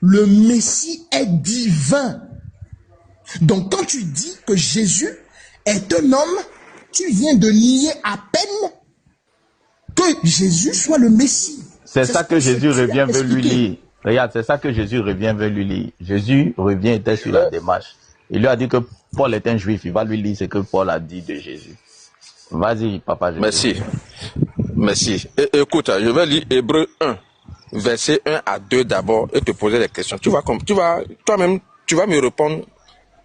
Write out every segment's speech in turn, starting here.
le Messie est divin. Donc quand tu dis que Jésus est un homme, tu viens de nier à peine que Jésus soit le Messie. C'est ça que Jésus revient veut lui lire. Regarde, c'est ça que Jésus revient veut lui lire. Jésus revient était sur la démarche. Il lui a dit que Paul est un juif. Il va lui lire ce que Paul a dit de Jésus. Vas-y, papa. Merci. Écoute, je vais lire Hébreux 1, verset 1 à 2 d'abord et te poser des questions. Toi-même, tu vas me répondre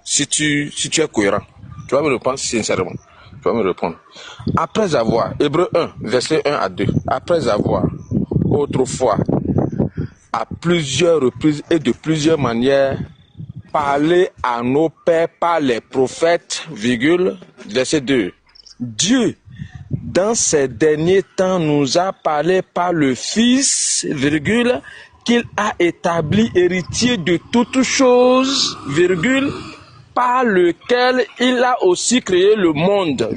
si tu es cohérent. Tu vas me répondre sincèrement. Tu vas me répondre. Après avoir, Hébreux 1, verset 1 à 2, après avoir autrefois, à plusieurs reprises et de plusieurs manières, parlé à nos pères par les prophètes, verset 2. Dieu, dans ces derniers temps, nous a parlé par le Fils, qu'il a établi héritier de toutes choses, par lequel il a aussi créé le monde,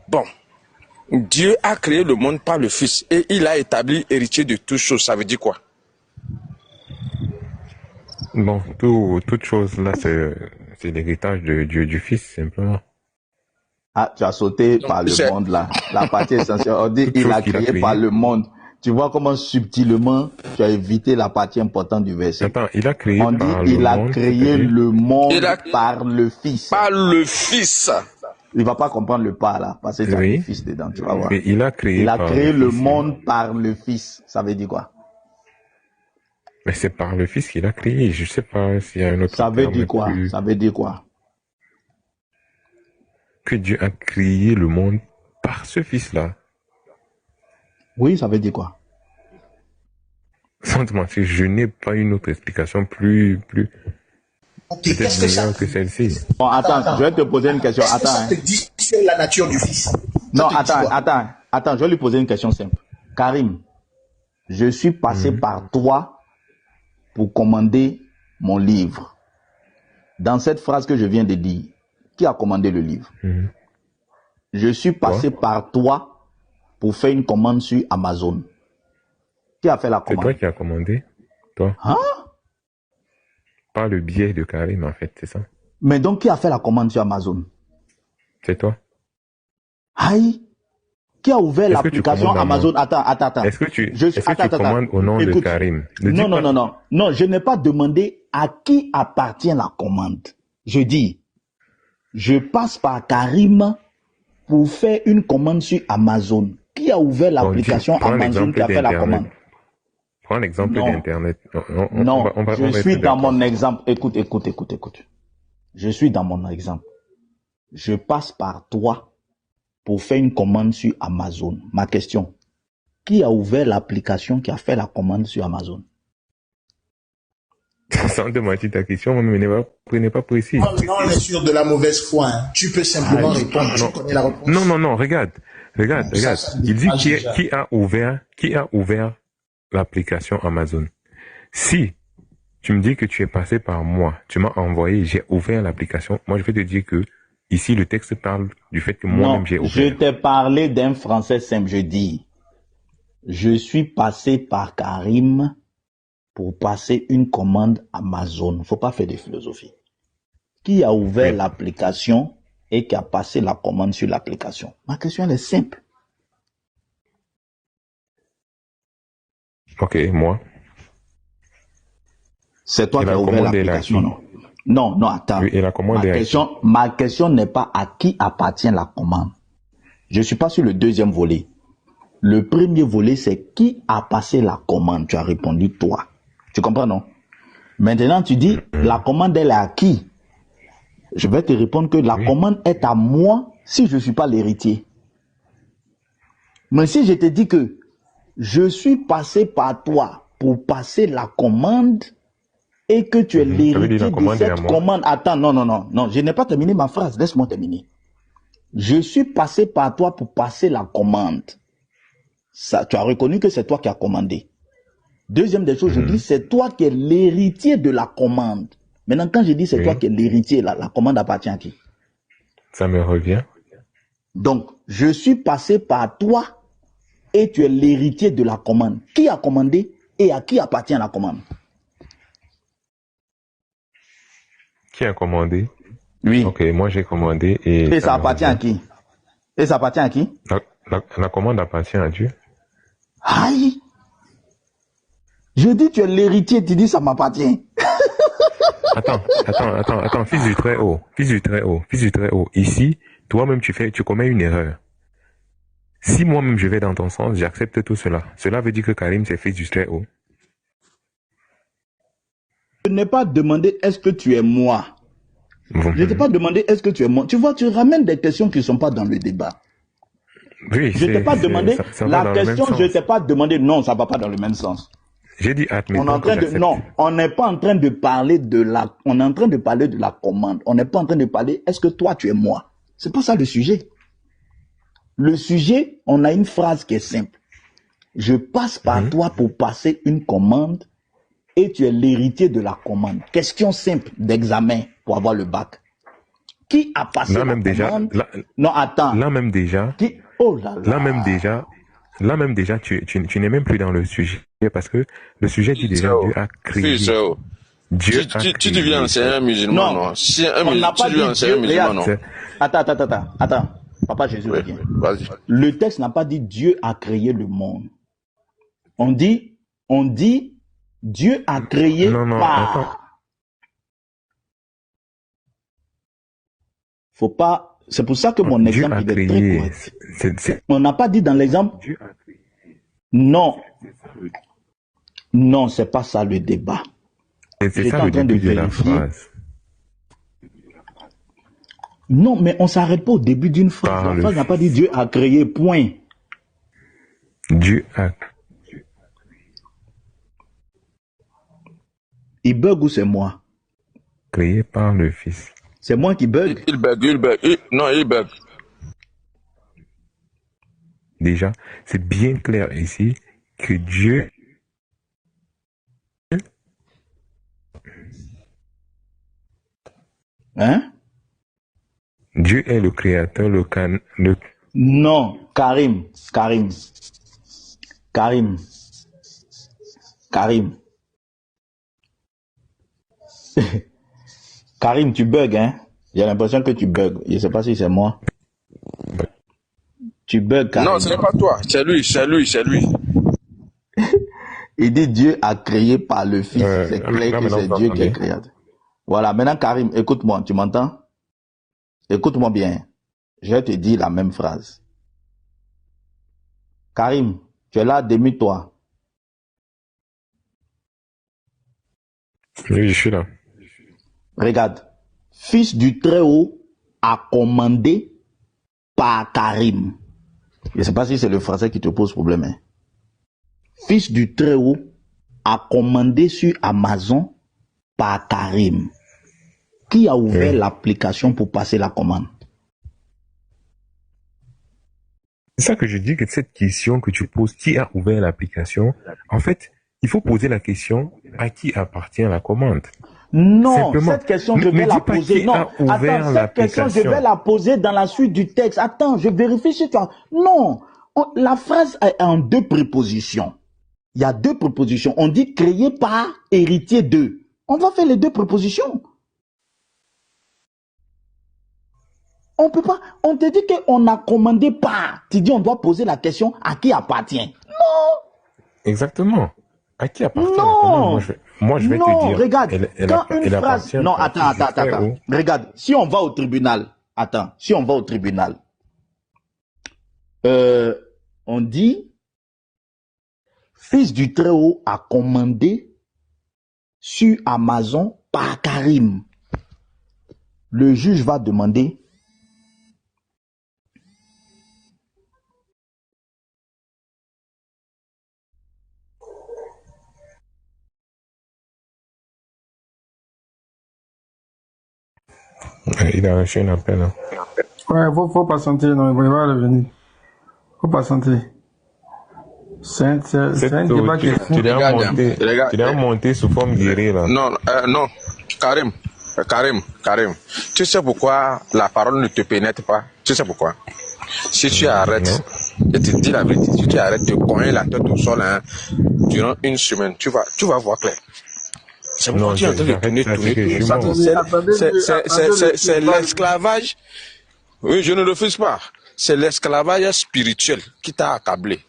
Bon, Dieu a créé le monde par le Fils et il a établi héritier de toutes choses. Ça veut dire quoi? Bon, toute chose là, c'est l'héritage de Dieu du Fils, simplement. Ah, tu as sauté par le monde là. La partie essentielle, on dit il a créé par le monde. Tu vois comment subtilement tu as évité la partie importante du verset. Attends, il a créé on dit il a créé le monde par le Fils. Par le Fils. Il va pas comprendre le pas là, parce que tu as le Fils dedans, tu vas voir. Mais il a créé le monde par le Fils. Ça veut dire quoi? Mais c'est par le Fils qu'il a créé. Je sais pas s'il y a un autre. Ça veut dire quoi? Ça veut dire quoi? Que Dieu a créé le monde par ce Fils-là. Oui, ça veut dire quoi? Sans te mentir, je n'ai pas une autre explication plus okay, qu'est-ce que ça que celle-ci. Bon, attends, je vais te poser une question. Attends. Ça te dit sur la nature du Fils? Non, attends, je vais lui poser une question simple. Karim, je suis passé par toi pour commander mon livre. Dans cette phrase que je viens de dire, qui a commandé le livre? Je suis passé par toi pour faire une commande sur Amazon. Qui a fait la commande? C'est toi qui as commandé? Toi? Hein? Par le biais de Karim, en fait, c'est ça? Mais donc, qui a fait la commande sur Amazon? C'est toi. Aïe! Qui a ouvert l'application Amazon? Attends. Est-ce que tu commandes au nom de Karim? Non, je n'ai pas demandé à qui appartient la commande. Je dis, je passe par Karim pour faire une commande sur Amazon. Qui a ouvert l'application Amazon qui a fait la commande? Prends l'exemple d'Internet. Je suis dans mon exemple. Écoute. Je suis dans mon exemple. Je passe par toi pour faire une commande sur Amazon. Ma question, qui a ouvert l'application qui a fait la commande sur Amazon? Sans te mentir ta question, mais n'est pas précis. Non, on est sûr de la mauvaise foi. Hein. Tu peux simplement répondre. Tu connais la réponse. Non, regarde. Il dit qui a ouvert l'application Amazon. Si tu me dis que tu es passé par moi, tu m'as envoyé, j'ai ouvert l'application, moi je vais te dire que ici le texte parle du fait que moi-même j'ai ouvert. Je t'ai parlé d'un français simple, je dis, je suis passé par Karim pour passer une commande Amazon. Faut pas faire de philosophie. Qui a ouvert l'application et qui a passé la commande sur l'application? Ma question elle est simple. Ok, moi. C'est toi qui as ouvert l'application, non? Non, attends. Oui, et la commande ma question n'est pas à qui appartient la commande. Je suis pas sur le deuxième volet. Le premier volet, c'est qui a passé la commande. Tu as répondu toi. Tu comprends, non? Maintenant, tu dis, la commande, elle est à qui? Je vais te répondre que la commande est à moi si je ne suis pas l'héritier. Mais si je te dis que je suis passé par toi pour passer la commande et que tu es l'héritier de cette commande. Attends, non, je n'ai pas terminé ma phrase. Laisse-moi terminer. Je suis passé par toi pour passer la commande. Ça, tu as reconnu que c'est toi qui as commandé. Deuxième des choses, je dis, c'est toi qui es l'héritier de la commande. Maintenant, quand je dis c'est toi qui es l'héritier, la commande appartient à qui? Ça me revient. Donc, je suis passé par toi et tu es l'héritier de la commande. Qui a commandé? Et à qui appartient la commande? Qui a commandé? Oui. Ok, moi j'ai commandé et... Et ça appartient à qui? Et ça appartient à qui? La commande appartient à Dieu. Aïe! Je dis tu es l'héritier, tu dis ça m'appartient. Attends, fils du Très-Haut. Ici, toi-même tu commets une erreur. Si moi-même je vais dans ton sens, j'accepte tout cela. Cela veut dire que Karim c'est fils du Très-Haut. Je n'ai pas demandé est-ce que tu es moi. Je ne t'ai pas demandé est-ce que tu es moi. Tu vois, tu ramènes des questions qui ne sont pas dans le débat. Oui, je ne t'ai pas demandé la question, je ne t'ai pas demandé non, ça ne va pas dans le même sens. J'ai dit non, on n'est pas en train de parler de la, on est en train de parler de la commande. On n'est pas en train de parler est-ce que toi tu es moi. C'est pas ça le sujet. Le sujet, on a une phrase qui est simple. Je passe par toi pour passer une commande et tu es l'héritier de la commande. Question simple d'examen pour avoir le bac. Qui a passé la commande? Non, attends. Là même déjà. Qui? Oh là là. Là même déjà, tu n'es même plus dans le sujet parce que le sujet dit déjà Dieu a créé. Dieu a créé. Tu deviens un musulman, non? Si on n'a pas dit Dieu, musulman, non? Attends. Papa Jésus revient. Le texte n'a pas dit Dieu a créé le monde. On dit Dieu a créé par. Faut pas. C'est pour ça que mon exemple il est très correct. On n'a pas dit dans l'exemple. Non. Non, c'est pas ça le débat. C'est ça le début de la phrase. Non, mais on s'arrête pas au début d'une phrase. La phrase n'a pas dit Dieu a créé, point. Dieu a. Il bug ou c'est moi? Créé par le Fils. C'est moi qui bug? Il bug. Déjà, c'est bien clair ici que Dieu. Hein? Dieu est le créateur, Non, Karim. Karim, tu bugs, hein? J'ai l'impression que tu bugs. Je ne sais pas si c'est moi. Tu bugs, Karim. Non, ce n'est pas toi. C'est lui. Il dit Dieu a créé par le Fils. C'est clair que c'est Dieu qui est créateur. Voilà, maintenant Karim, écoute-moi, tu m'entends? Écoute-moi bien. Je vais te dire la même phrase. Karim, tu es là, demi-toi. Oui, je suis là. Regarde. Fils du Très-Haut a commandé par Karim. Je ne sais pas si c'est le français qui te pose problème. Hein. Fils du Très-Haut a commandé sur Amazon par Karim. Qui a ouvert l'application pour passer la commande? C'est ça que je dis que cette question que tu poses, qui a ouvert l'application, en fait, il faut poser la question à qui appartient la commande. Non, simplement, cette question, je vais la poser. Non, attends, cette question, je vais la poser dans la suite du texte. Attends, je vérifie si tu as... Non, la phrase est en deux prépositions. Il y a deux prépositions. On dit créé par, héritier de. On va faire les deux prépositions. On peut pas. On te dit qu'on a commandé par. Tu dis on doit poser la question à qui appartient. Non. Exactement. À qui appartient? Non. Moi, je vais te dire. Regarde. Quand une phrase. Non, attends. Regarde. Si on va au tribunal. On dit. Fils du Très-Haut a commandé sur Amazon par Karim. Le juge va demander. Il a reçu un appel. Hein. Ouais, faut patienter, non, il va revenir. Faut patienter. C'est un débat qui est fou. Tu l'as monté sous forme guérie, là. Non. Karim. Tu sais pourquoi la parole ne te pénètre pas? Tu sais pourquoi? Si tu arrêtes Je te dis la vérité, si tu arrêtes de cogner la tête au sol hein, durant une semaine, tu vas voir clair. C'est pourquoi Non, tu es en train de tourner. C'est l'esclavage. Oui, je ne refuse pas. C'est l'esclavage spirituel qui t'a accablé.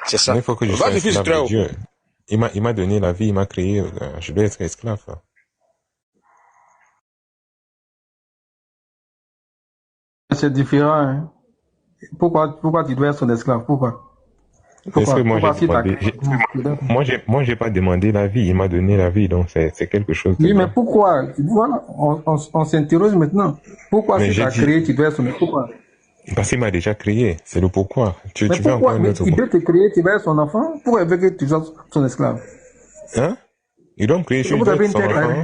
C'est ça. Mais il faut que je sois esclave de Dieu. Il m'a donné la vie, il m'a créé. Je dois être esclave. C'est différent. Hein. Pourquoi tu dois être son esclave? Pourquoi? Est-ce que moi j'ai pas demandé la vie, il m'a donné la vie, donc c'est quelque chose. Oui, mais pourquoi? Voilà, on s'interroge maintenant. Pourquoi si tu as créé, tu dois être son esclave? Pourquoi? Parce qu'il m'a déjà créé, c'est le pourquoi. Tu veux encore un autre. Il veut te créer, tu vas être son enfant. Pourquoi il veut que tu sois son esclave? Hein? Il doit me créer, je dois être son enfant.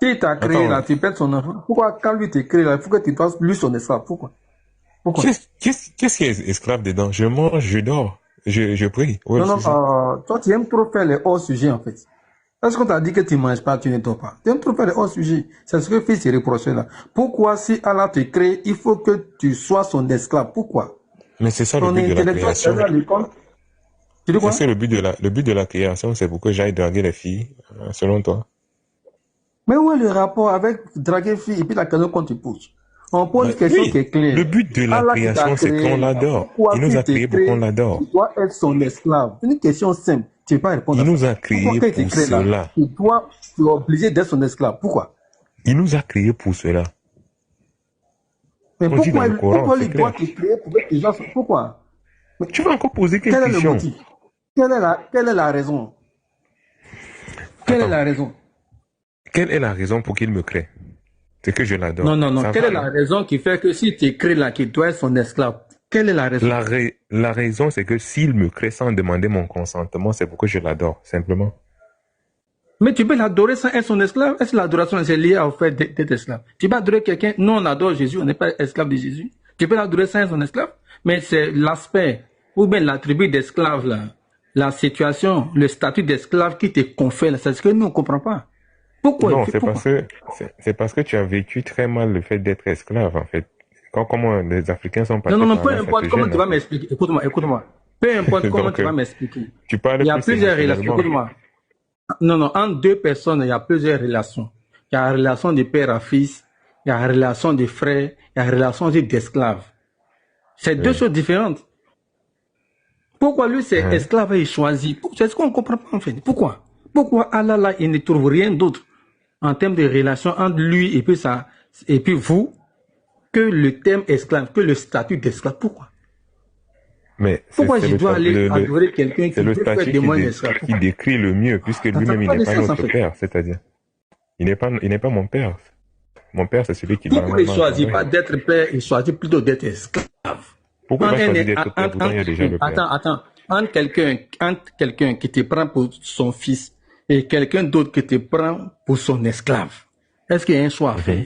Si il t'a créé là, tu peux être son enfant. Pourquoi quand lui t'a créé là, il faut que tu sois lui son esclave? Pourquoi? Qu'est-ce qui est esclave dedans? Je mange, je dors, je prie. Ouais, non, toi tu aimes trop faire les hors-sujets en fait. Est-ce qu'on t'a dit que tu ne manges pas, tu ne dors pas? Tu aimes trop faire les hors-sujets. C'est ce que fils s'est reproché là. Pourquoi si Allah te crée, il faut que tu sois son esclave? Pourquoi? Mais c'est ça le but de la création. Tu dis quoi? C'est le but de la création, c'est pour que j'aille draguer les filles, selon toi. Mais où est le rapport avec draguer les filles et puis la question qu'on te pose? On pose une question qui est claire. Le but de la création, c'est qu'on l'adore. Il nous a créé pour qu'on l'adore. Tu dois être son esclave. C'est une question simple. Tu ne peux pas répondre. Il nous a créé pour cela. Tu es obligé d'être son esclave. Pourquoi? Il nous a créé pour cela. Mais pourquoi il doit te créer pour que tu sois... Pourquoi? Tu vas encore poser quelle question? Quel est le motif? Quelle est la raison? Quelle est la raison? Quelle est la raison pour qu'il me crée? C'est que je l'adore. Non. Quelle est la raison qui fait que si tu écris là qu'il doit être son esclave? Quelle est la raison? La raison, c'est que s'il me crée sans demander mon consentement, c'est pour que je l'adore, simplement. Mais tu peux l'adorer sans être son esclave? Est-ce que l'adoration est liée au fait d'être esclave? Tu peux adorer quelqu'un, nous on adore Jésus, on n'est pas esclave de Jésus. Tu peux l'adorer sans être son esclave? Mais c'est l'aspect, ou bien l'attribut d'esclave là, la situation, le statut d'esclave qui te confère là, c'est ce que nous on ne comprend pas. Pourquoi? Non, c'est parce que tu as vécu très mal le fait d'être esclave, en fait. Comment les Africains sont passés Non, peu importe comment tu vas m'expliquer. Écoute-moi. Peu importe comment tu vas m'expliquer. Il y a plusieurs relations. Écoute-moi. Non, entre deux personnes, il y a plusieurs relations. Il y a la relation de père à fils, il y a la relation de frère, il y a la relation d'esclave. C'est deux choses différentes. Pourquoi lui, c'est esclave et il choisit? C'est ce qu'on ne comprend pas, en fait. Pourquoi Allah, là, il ne trouve rien d'autre en termes de relation entre lui et puis vous, que le terme esclave, que le statut d'esclave. Pourquoi? Mais pourquoi je dois aller adorer quelqu'un qui veut faire de moi un esclave? Qui décrit le mieux, puisque lui-même, il n'est pas notre père, c'est-à-dire. Il n'est pas mon père. Mon père, c'est celui qui... Pourquoi il ne choisit pas d'être père, il choisit plutôt d'être esclave? Pourquoi il choisit d'être père? Pourtant, il y a déjà le père. Attends. Entre quelqu'un qui te prend pour son fils et quelqu'un d'autre qui te prend pour son esclave, est-ce qu'il y a un choix à faire?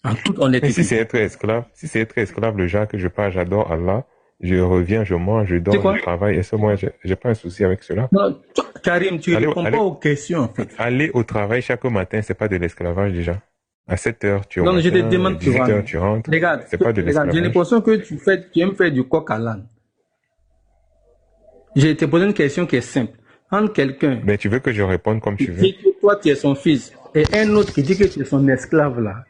En toute honnêteté. Mais si c'est être esclave, le genre que je parle, j'adore Allah, je reviens, je mange, je dors, je travaille, est-ce que moi, j'ai pas un souci avec cela? Non, Karim, tu réponds pas aux questions, en fait. Aller au travail chaque matin, c'est pas de l'esclavage déjà. À 7h, tu rentres. Non, je te demande, 18h, tu rentres. Regarde, c'est pas de l'esclavage. J'ai l'impression que tu aimes faire du coq à l'âne. Je te pose une question qui est simple. Entre quelqu'un... Mais tu veux que je réponde comme tu veux? Dit que toi, tu es son fils, et un autre qui dit que tu es son esclave, là.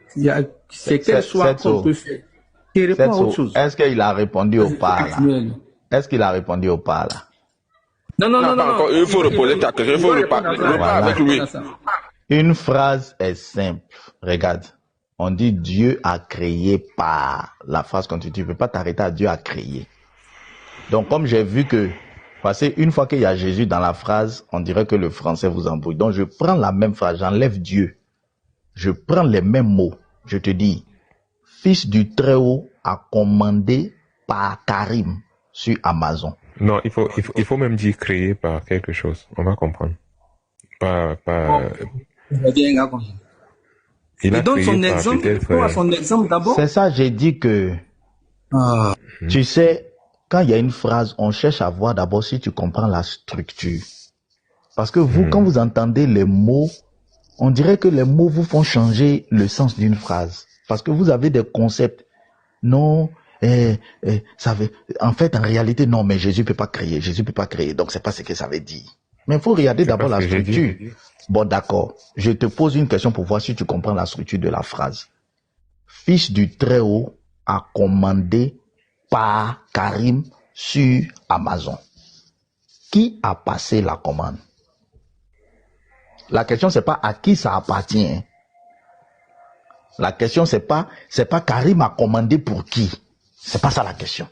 C'est quel choix qu'on peut faire? Il répond à autre chose. Est-ce qu'il a répondu au pas, là? Est-ce qu'il a répondu au pas, là? Non. Il faut reposer ta question, il faut reparler avec lui. Une phrase est simple. Regarde. On dit Dieu a créé par. La phrase continue. Tu ne peux pas t'arrêter à Dieu a créé. Donc, comme j'ai vu que, parce qu'une fois qu'il y a Jésus dans la phrase, on dirait que le français vous embrouille. Donc, je prends la même phrase, j'enlève Dieu. Je prends les mêmes mots. Je te dis, Fils du Très-Haut a commandé par Karim sur Amazon. Non, il faut même dire créé par quelque chose. On va comprendre. Il a donne son exemple. Son exemple d'abord. C'est ça, j'ai dit que, tu sais, quand il y a une phrase, on cherche à voir d'abord si tu comprends la structure. Parce que vous, quand vous entendez les mots, on dirait que les mots vous font changer le sens d'une phrase. Parce que vous avez des concepts. Non, En fait, en réalité, non, mais Jésus peut pas créer. Jésus peut pas créer. Donc, c'est pas ce que ça veut dire. Mais il faut regarder d'abord la structure. Bon, d'accord. Je te pose une question pour voir si tu comprends la structure de la phrase. Fils du Très-Haut a commandé par Karim sur Amazon. Qui a passé la commande? La question, c'est pas à qui ça appartient. Hein. La question, c'est pas Karim a commandé pour qui. C'est pas ça la question.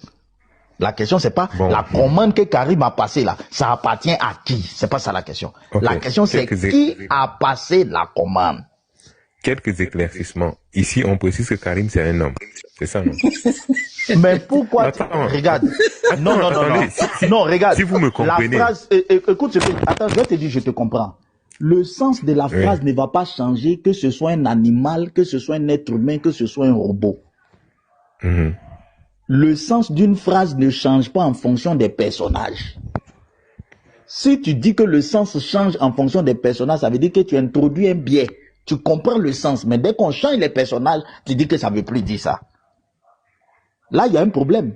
La question, c'est pas la commande que Karim a passée là. Ça appartient à qui? C'est pas ça la question. Okay. La question, c'est qui a passé la commande. Quelques éclaircissements. Ici, on précise que Karim, c'est un homme. C'est ça, non? Mais pourquoi? Regarde. Non, regarde. Si vous me comprenez. La phrase, écoute, attends, je vais te dire, je te comprends. Le sens de la phrase ne va pas changer, que ce soit un animal, que ce soit un être humain, que ce soit un robot. Mm-hmm. Le sens d'une phrase ne change pas en fonction des personnages. Si tu dis que le sens change en fonction des personnages, ça veut dire que tu introduis un biais. Tu comprends le sens, mais dès qu'on change les personnages, tu dis que ça ne veut plus dire ça. Là, il y a un problème.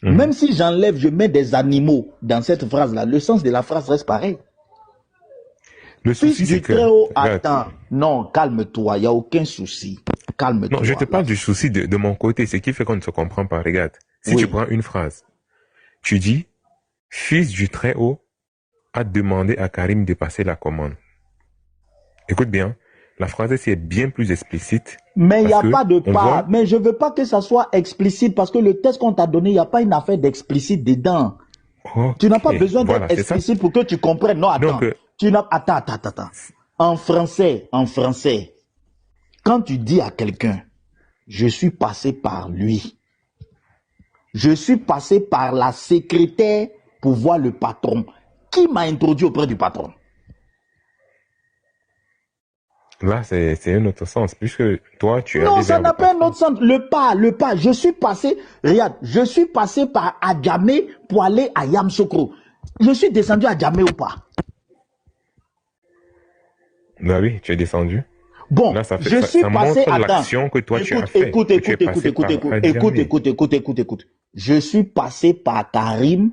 Mm-hmm. Même si j'enlève, je mets des animaux dans cette phrase-là, le sens de la phrase reste pareil. Le souci, c'est que... Très-Haut, attends. Non, calme-toi, il n'y a aucun souci. Calme-toi. Non, je te parle du souci de mon côté, ce qui fait qu'on ne se comprend pas. Regarde, si tu prends une phrase, tu dis, Fils du Très-Haut a demandé à Karim de passer la commande. Écoute bien, la phrase est bien plus explicite. Mais il n'y a pas de pas. Mais je ne veux pas que ça soit explicite parce que le texte qu'on t'a donné, il n'y a pas une affaire d'explicite dedans. Okay. Tu n'as pas besoin d'être explicite pour que tu comprennes. Non, attends. Donc, attends. En français, quand tu dis à quelqu'un, je suis passé par lui, je suis passé par la secrétaire pour voir le patron, qui m'a introduit auprès du patron? Là, c'est un autre sens, puisque toi, tu as... Non, ça n'a pas un autre sens. Le pas. Je suis passé, regarde, je suis passé par Adjamé pour aller à Yamoussoukro. Je suis descendu à Adjamé ou pas? Bah oui, tu es descendu. Bon, là, ça je suis passé à l'action que toi tu as fait. Écoute. Je suis passé par Karim,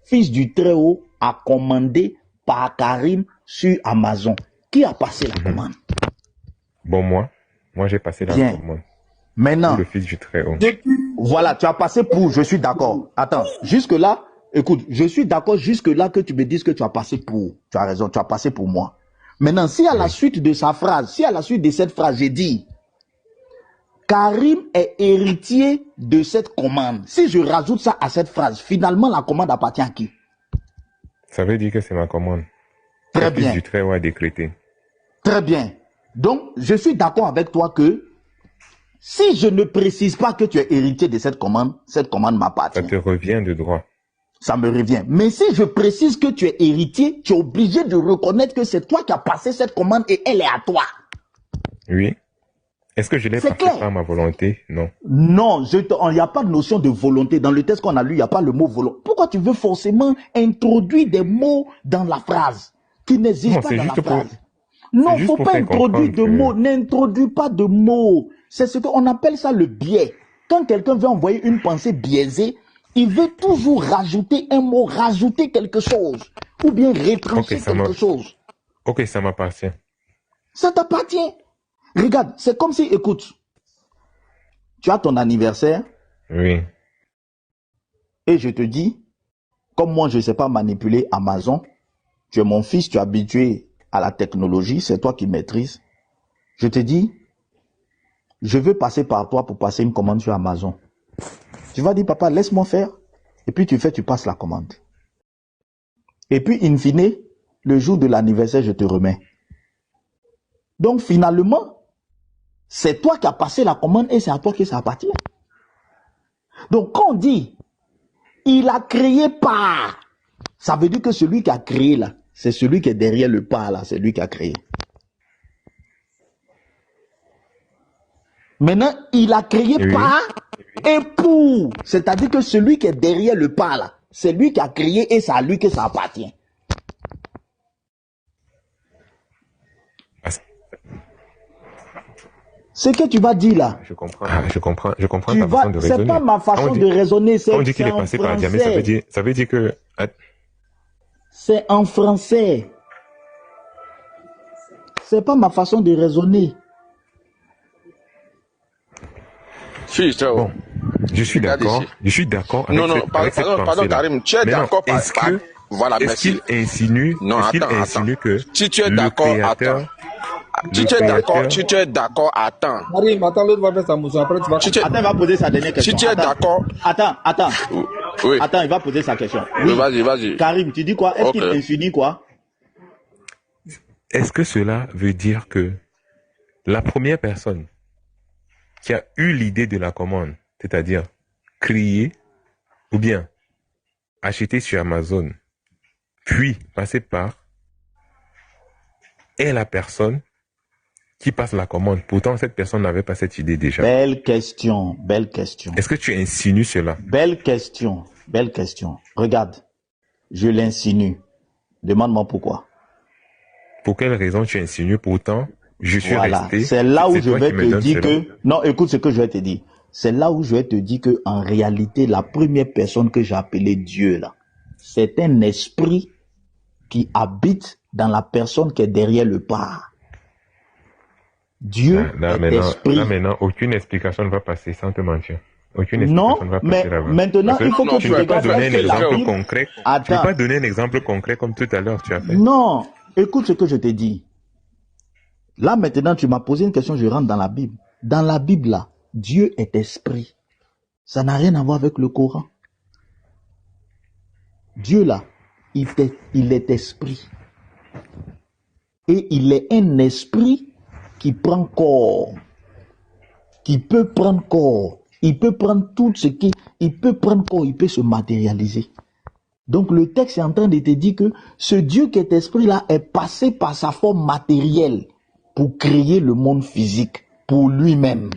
fils du Très-Haut, a commandé par Karim sur Amazon. Qui a passé la commande? Bon, moi j'ai passé la commande. Maintenant, le fils du Très-Haut. Voilà, tu as passé pour, je suis d'accord. Attends, jusque-là, écoute, je suis d'accord jusque-là que tu me dises que tu as passé pour. Tu as raison, tu as passé pour moi. Maintenant, si à la suite de sa phrase, si à la suite de cette phrase, j'ai dit, Karim est héritier de cette commande. Si je rajoute ça à cette phrase, finalement, la commande appartient à qui? Ça veut dire que c'est ma commande. Très bien. Le fils du Très-Haut a décrété. Très bien. Donc, je suis d'accord avec toi que si je ne précise pas que tu es héritier de cette commande m'appartient. Ça te revient de droit. Ça me revient. Mais si je précise que tu es héritier, tu es obligé de reconnaître que c'est toi qui as passé cette commande et elle est à toi. Oui. Est-ce que je l'ai passé par ma volonté? Non. Non, il n'y a pas de notion de volonté. Dans le texte qu'on a lu, il n'y a pas le mot volonté. Pourquoi tu veux forcément introduire des mots dans la phrase qui n'existent pas dans la phrase? Non, il ne faut pas introduire de mots. N'introduis pas de mots. C'est ce qu'on appelle ça le biais. Quand quelqu'un veut envoyer une pensée biaisée, il veut toujours rajouter un mot, rajouter quelque chose. Ou bien retrancher quelque chose. Ok, ça m'appartient. Ça t'appartient. Regarde, c'est comme si, écoute, tu as ton anniversaire. Oui. Et je te dis, comme moi je ne sais pas manipuler Amazon, tu es mon fils, tu es habitué à la technologie, c'est toi qui maîtrises. Je te dis, je veux passer par toi pour passer une commande sur Amazon. Tu vas dire, papa, laisse-moi faire. Et puis tu passes la commande. Et puis, in fine, le jour de l'anniversaire, je te remets. Donc, finalement, c'est toi qui as passé la commande et c'est à toi que ça appartient. Donc, quand on dit, il a créé par, ça veut dire que celui qui a créé là, c'est celui qui est derrière le pas là, c'est lui qui a créé. Maintenant, il a créé par et pour. C'est-à-dire que celui qui est derrière le pas là, c'est lui qui a créé et c'est à lui que ça appartient. Ce que tu vas dire là, Je comprends tu ta façon vas, de c'est raisonner. pas ma façon de raisonner, Quand on dit c'est qu'il est en passé par Diamé, français. ça veut dire que... C'est en français. C'est pas ma façon de raisonner. Filtre. Bon, je suis Regarde d'accord. ici. Je suis d'accord avec Non, non, cette pardon, pensée-là. Karim, tu es Mais non, d'accord par... Voilà, est-ce merci. qu'il insinue, Non, attends. que Si tu es le d'accord, créateur, attends. Si tu es d'accord, attends. Karim, attends, l'autre va faire sa motion. Après, tu vas... Si tu es- Attends, il va poser sa dernière question. Si tu es Attends. d'accord... Attends. Oui. Attends, il va poser sa question. Oui, vas-y. Karim, tu dis quoi? Est-ce qu'il Ok. insinue quoi? est-ce que cela veut dire que la première personne qui a eu l'idée de la commande, c'est-à-dire crier ou bien acheter sur Amazon, puis passer par, est la personne qui passe la commande. Pourtant, cette personne n'avait pas cette idée déjà. Belle question. Est-ce que tu insinues cela? Belle question. Regarde, je l'insinue. Demande-moi pourquoi. Pour quelle raison tu insinues? Pourtant, je suis Voilà. resté. C'est là où je toi vais qui me te donnes dire cela. que... Non, écoute ce que je vais te dire. C'est là où je vais te dire que en réalité, la première personne que j'ai appelée Dieu, là, c'est un esprit qui habite dans la personne qui est derrière le pas. Dieu est esprit. Là maintenant, aucune explication ne va passer sans te mentir. Aucune Non, explication ne va mais passer là-bas. maintenant, Parce il faut que tu tu ne peux pas regardes donner un est-ce que la exemple Bible- concret. Tu ne Attends. peux pas donner un exemple concret comme tout à l'heure tu as fait. Non, écoute ce que je te dis. Là maintenant, tu m'as posé une question, je rentre dans la Bible. Dans la Bible, là, Dieu est esprit. Ça n'a rien à voir avec le Coran. Dieu, là, il est esprit. Et il est un esprit qui prend corps. Qui peut prendre corps. Il peut prendre tout ce qui... Il peut prendre corps, il peut se matérialiser. Donc le texte est en train de te dire que ce Dieu qui est esprit-là est passé par sa forme matérielle pour créer le monde physique pour lui-même.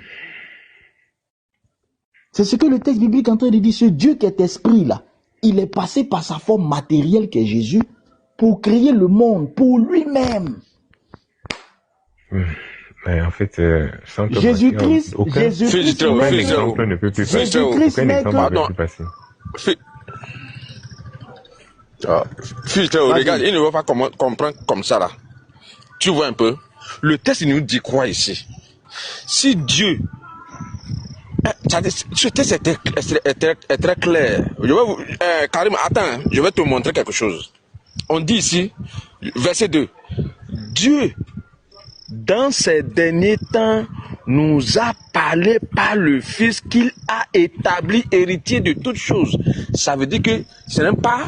C'est ce que le texte biblique est en train de dire. Ce Dieu qui est esprit-là, il est passé par sa forme matérielle qui est Jésus pour créer le monde pour lui-même. Mais en fait, sans te Jésus-Christ, mentir, aucun Jésus-Christ, exemple ne peut plus passer. Jésus-Christ Aucun n'est exemple ne peut plus passer. Filtre, regarde, il ne va pas comprendre comme ça là. Tu vois un peu? Le texte il nous dit quoi ici? Si Dieu... Ce texte est très clair. Karim, attends, je vais te montrer quelque chose. On dit ici, verset 2, Dieu, dans ces derniers temps, nous a parlé par le Fils qu'il a établi héritier de toutes choses. Ça veut dire que ce n'est pas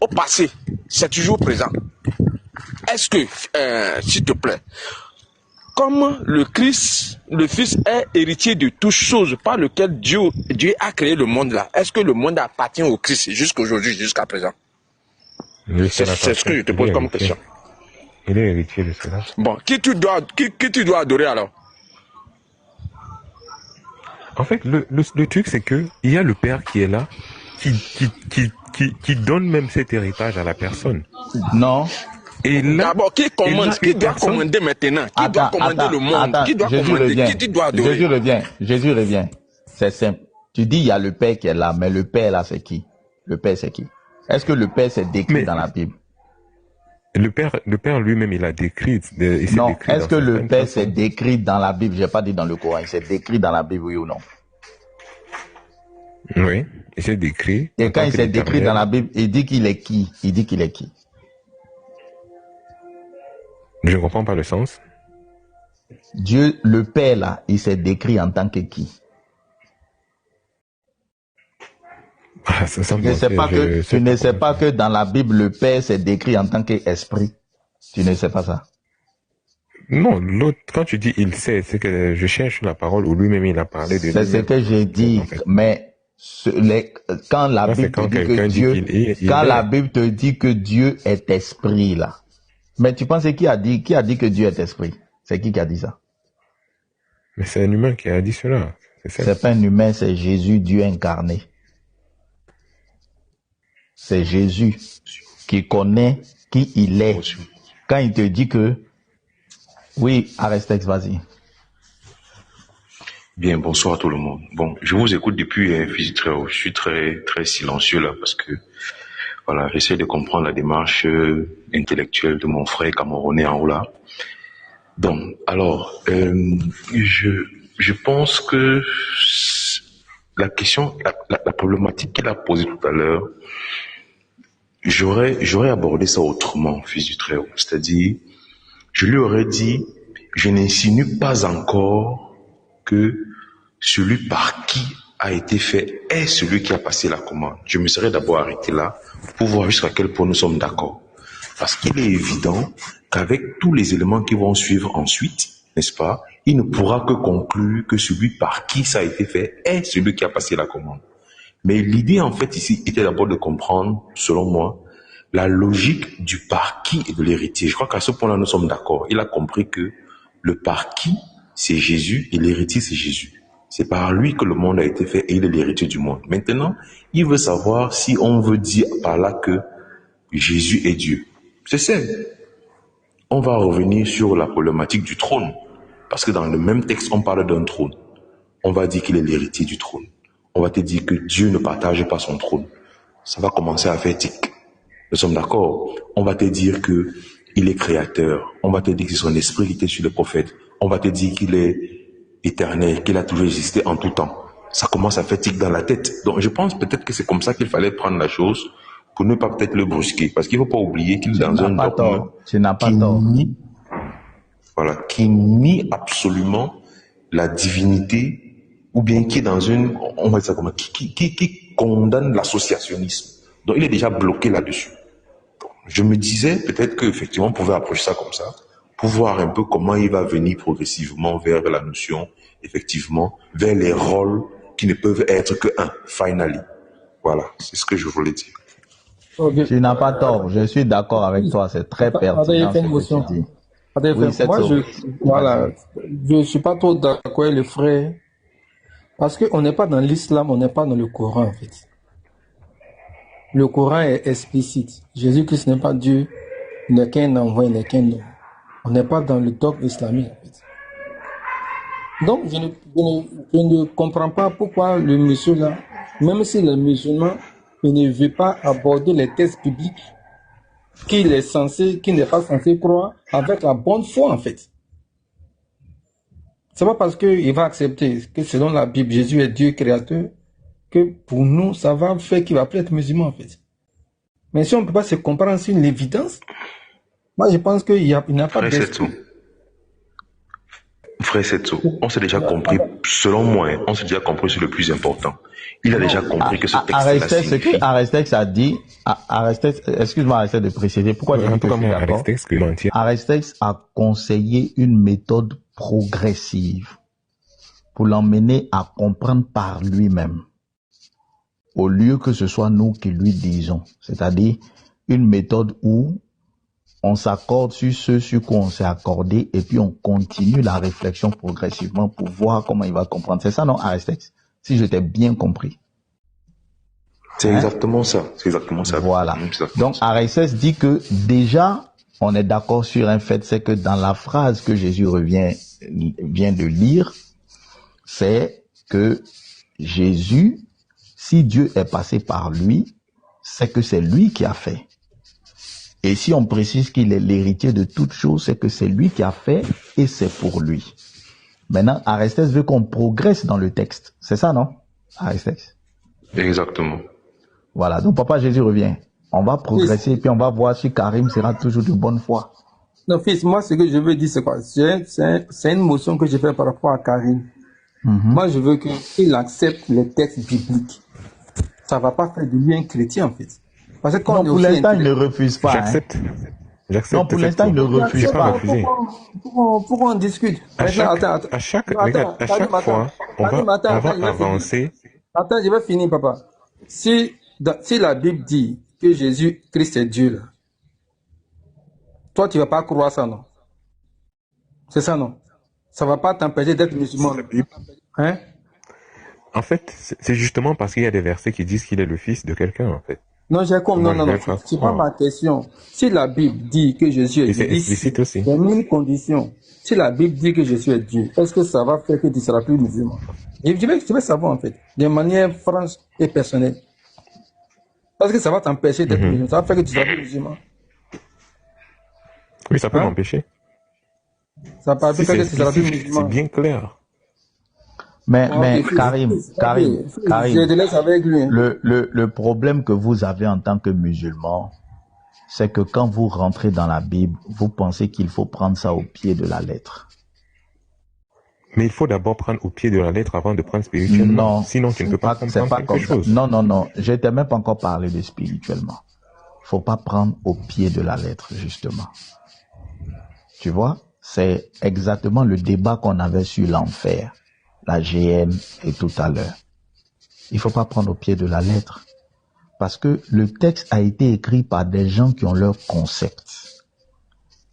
au passé, c'est toujours présent. Est-ce que, s'il te plaît, comme le Christ, le Fils est héritier de toutes choses par lequel Dieu a créé le monde là, est-ce que le monde appartient au Christ jusqu'aujourd'hui, jusqu'à présent? C'est ce que je te pose comme question. Il est héritier de cela. Bon, qui tu dois adorer alors? En fait, le truc, c'est que il y a le Père qui est là, qui donne même cet héritage à la personne. Non. Et là, d'abord, qui doit commander maintenant? Qui doit commander le monde? Qui doit commander? Qui tu dois adorer? Jésus revient. C'est simple. Tu dis il y a le Père qui est là, mais le Père là c'est qui? Le Père c'est qui? Est-ce que le Père s'est décrit dans la Bible? Le Père lui-même, il a décrit. Non, est-ce que le Père s'est décrit dans la Bible? Je n'ai pas dit dans le Coran, il s'est décrit dans la Bible, oui ou non? Oui, il s'est décrit. Et quand il s'est décrit dans la Bible, il dit qu'il est qui? Il dit qu'il est qui? Je ne comprends pas le sens. Dieu, le Père là, il s'est décrit en tant que qui? Tu ne sais pas que dans la Bible, le Père s'est décrit en tant qu'esprit. Tu ne sais pas ça? Non, l'autre, quand tu dis il sait, c'est que je cherche la parole où lui-même il a parlé de. C'est ce que j'ai dit, en fait. Mais quand la Bible te dit que Dieu, quand la Bible te dit que Dieu est esprit là, mais tu penses qui a dit que Dieu est esprit? C'est qui a dit ça? Mais c'est un humain qui a dit cela. C'est pas un humain, c'est Jésus, Dieu incarné. C'est Jésus qui connaît qui il est. Quand il te dit que... Oui, Aristex, vas-y. Bien, bonsoir à tout le monde. Bon, je vous écoute depuis fils du Très-Haut. Je suis très, très silencieux là parce que, voilà, j'essaie de comprendre la démarche intellectuelle de mon frère camerounais en haut là. Donc, alors, je pense que la question, la problématique qu'il a posée tout à l'heure, j'aurais abordé ça autrement, fils du Très-Haut. C'est-à-dire, je lui aurais dit, je n'insinue pas encore que celui par qui a été fait est celui qui a passé la commande. Je me serais d'abord arrêté là pour voir jusqu'à quel point nous sommes d'accord. Parce qu'il est évident qu'avec tous les éléments qui vont suivre ensuite, n'est-ce pas, il ne pourra que conclure que celui par qui ça a été fait est celui qui a passé la commande. Mais l'idée en fait ici était d'abord de comprendre, selon moi, la logique du par qui et de l'héritier. Je crois qu'à ce point-là, nous sommes d'accord. Il a compris que le par qui, c'est Jésus et l'héritier, c'est Jésus. C'est par lui que le monde a été fait et il est l'héritier du monde. Maintenant, il veut savoir si on veut dire par là que Jésus est Dieu. C'est simple. On va revenir sur la problématique du trône. Parce que dans le même texte, on parle d'un trône. On va dire qu'il est l'héritier du trône. On va te dire que Dieu ne partage pas son trône. Ça va commencer à faire tic. Nous sommes d'accord. On va te dire que il est créateur. On va te dire que c'est son esprit qui était sur le prophète. On va te dire qu'il est éternel, qu'il a toujours existé en tout temps. Ça commence à faire tic dans la tête. Donc je pense peut-être que c'est comme ça qu'il fallait prendre la chose pour ne pas peut-être le brusquer. Parce qu'il ne faut pas oublier qu'il est dans un dogme qui nie absolument la divinité, ou bien qui est dans une, on va dire ça comment, qui condamne l'associationnisme. Donc il est déjà bloqué là-dessus. Donc, je me disais peut-être qu'effectivement on pouvait approcher ça comme ça, pour voir un peu comment il va venir progressivement vers la notion, effectivement, vers les rôles qui ne peuvent être que un, finally. Voilà, c'est ce que je voulais dire. Okay. Tu n'as pas tort, je suis d'accord avec toi, c'est très pertinent ce que tu dis. Moi, je ne suis pas trop d'accord avec le frère, parce qu'on n'est pas dans l'islam, on n'est pas dans le Coran en fait. Le Coran est explicite. Jésus-Christ n'est pas Dieu, il n'est qu'un envoyé, il n'est qu'un homme. On n'est pas dans le dogme islamique en fait. Donc je ne comprends pas pourquoi le monsieur là, même si les musulmans, il ne veut pas aborder les textes bibliques qu'il n'est pas censé croire avec la bonne foi en fait. C'est pas parce qu'il va accepter que selon la Bible, Jésus est Dieu créateur, que pour nous, ça va faire qu'il va plus être musulman en fait. Mais si on ne peut pas se comprendre sur l'évidence, moi je pense qu'il n'a pas d'esprit. Frère Setso, on s'est déjà compris, selon moi, on s'est déjà compris sur le plus important. Il a déjà compris que ce texte-là signifie... Ce que Aristex a dit, excuse-moi Aristex de préciser, pourquoi je suis d'accord. Aristex a conseillé une méthode progressive pour l'emmener à comprendre par lui-même, au lieu que ce soit nous qui lui disons. C'est-à-dire une méthode où on s'accorde sur ce sur quoi on s'est accordé et puis on continue la réflexion progressivement pour voir comment il va comprendre. C'est ça, non, Aristex? Si je t'ai bien compris. C'est exactement ça. C'est exactement ça. Voilà. Donc, Aristex dit que déjà, on est d'accord sur un fait, c'est que dans la phrase que Jésus vient de lire, c'est que Jésus, si Dieu est passé par lui, c'est que c'est lui qui a fait. Et si on précise qu'il est l'héritier de toutes choses, c'est que c'est lui qui a fait et c'est pour lui. Maintenant, Aristex veut qu'on progresse dans le texte. C'est ça, non, Aristex? Exactement. Voilà, donc Papa Jésus revient. On va progresser et puis on va voir si Karim sera toujours de bonne foi. Non, fils, moi, ce que je veux dire, c'est quoi? C'est une motion que je fais par rapport à Karim. Moi, je veux qu'il accepte les textes bibliques. Ça ne va pas faire de lui un chrétien, en fait. Parce que non, pour l'instant, il ne refuse pas. J'accepte. J'accepte. Non, pour l'instant, il ne refuse pas. Pourquoi on discute? À chaque fois, on va avancer. Attends, je vais finir, papa. Si la Bible dit que Jésus-Christ est Dieu, là, toi, tu ne vas pas croire ça, non? C'est ça, non? Ça ne va pas t'empêcher d'être musulman. Hein? En fait, c'est justement parce qu'il y a des versets qui disent qu'il est le fils de quelqu'un, en fait. Non, j'ai comme, Moi, non, je non, vais faire c'est pas quoi? ma question. Si la Bible dit que Jésus Et est c'est Dieu, explicite aussi. il y a une condition. Si la Bible dit que Jésus est Dieu, est-ce que ça va faire que tu seras plus musulman? Je vais savoir, en fait, de manière franche et personnelle. Parce que ça va t'empêcher d'être musulman. Ça va faire que tu seras plus musulman. Oui, ça peut Hein? m'empêcher. Ça va Si faire c'est que tu seras plus explicite, c'est musulman. bien clair. Mais Ok, Karim, je te laisse avec lui. Hein. le problème que vous avez en tant que musulman, c'est que quand vous rentrez dans la Bible, vous pensez qu'il faut prendre ça au pied de la lettre. Mais il faut d'abord prendre au pied de la lettre avant de prendre spirituellement. Non, Sinon, tu ne peux pas c'est comprendre pas quelque comme ça. chose. Non, non, non. Je t'ai même pas encore parlé de spirituellement. Faut pas prendre au pied de la lettre, justement. Tu vois, c'est exactement le débat qu'on avait sur l'enfer, la GN et tout à l'heure. Il faut pas prendre au pied de la lettre. Parce que le texte a été écrit par des gens qui ont leur concept.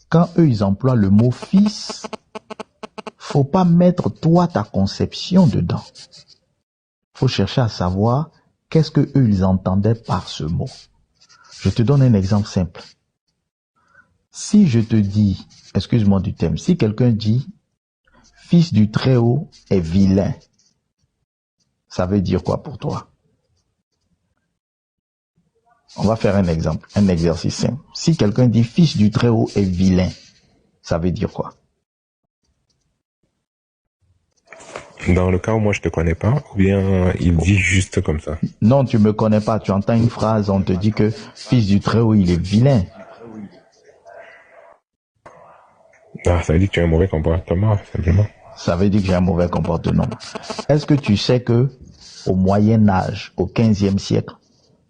Quand eux, ils emploient le mot fils, faut pas mettre toi ta conception dedans. Faut chercher à savoir qu'est-ce que eux, ils entendaient par ce mot. Je te donne un exemple simple. Si je te dis, excuse-moi du thème, si quelqu'un dit fils du Très-Haut est vilain, ça veut dire quoi pour toi? On va faire un exemple, un exercice simple. Si quelqu'un dit fils du Très-Haut est vilain, ça veut dire quoi? Dans le cas où moi je te connais pas, ou bien il dit juste comme ça. Non, tu me connais pas. Tu entends une phrase, on te dit que fils du Très-Haut, il est vilain. Ah, ça veut dire que tu as un mauvais comportement, simplement. Ça veut dire que j'ai un mauvais comportement. Est-ce que tu sais que au Moyen Âge, au 15e siècle,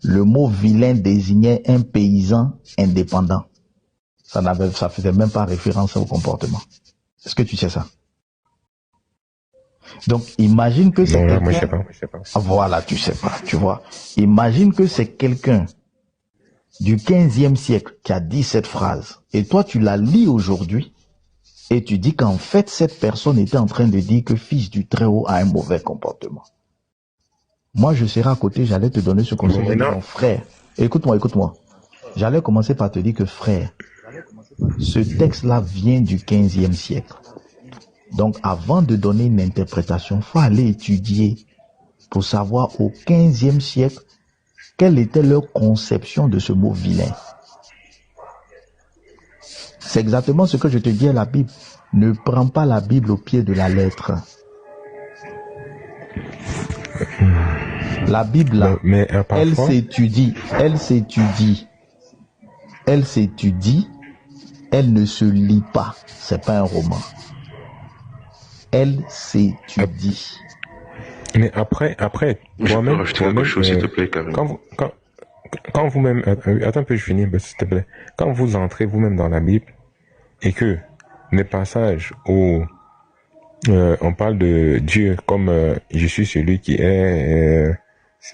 le mot vilain désignait un paysan indépendant? Ça faisait même pas référence au comportement. Est-ce que tu sais ça? Donc, imagine que c'est Non, quelqu'un... moi je sais pas. Ah, voilà, tu sais pas, tu vois. Imagine que c'est quelqu'un du 15e siècle qui a dit cette phrase. Et toi, tu la lis aujourd'hui et tu dis qu'en fait, cette personne était en train de dire que fils du Très-Haut a un mauvais comportement. Moi, je serai à côté, j'allais te donner ce conseil. Mais non. Mon frère, écoute-moi. J'allais commencer par te dire que frère, ce texte-là vient du 15e siècle. Donc, avant de donner une interprétation, il faut aller étudier pour savoir au 15e siècle quelle était leur conception de ce mot vilain. C'est exactement ce que je te dis à la Bible. Ne prends pas la Bible au pied de la lettre. La Bible, là, Mais elle parfois, s'étudie, elle ne se lit pas. C'est pas un roman. Elle s'étudie. mais après, Je peux rajouter quelque chose, s'il te plaît, Karim. quand vous-même, attends un peu, je finis, s'il te plaît. Quand vous entrez vous-même dans la Bible et que les passages où on parle de Dieu comme je suis celui qui est,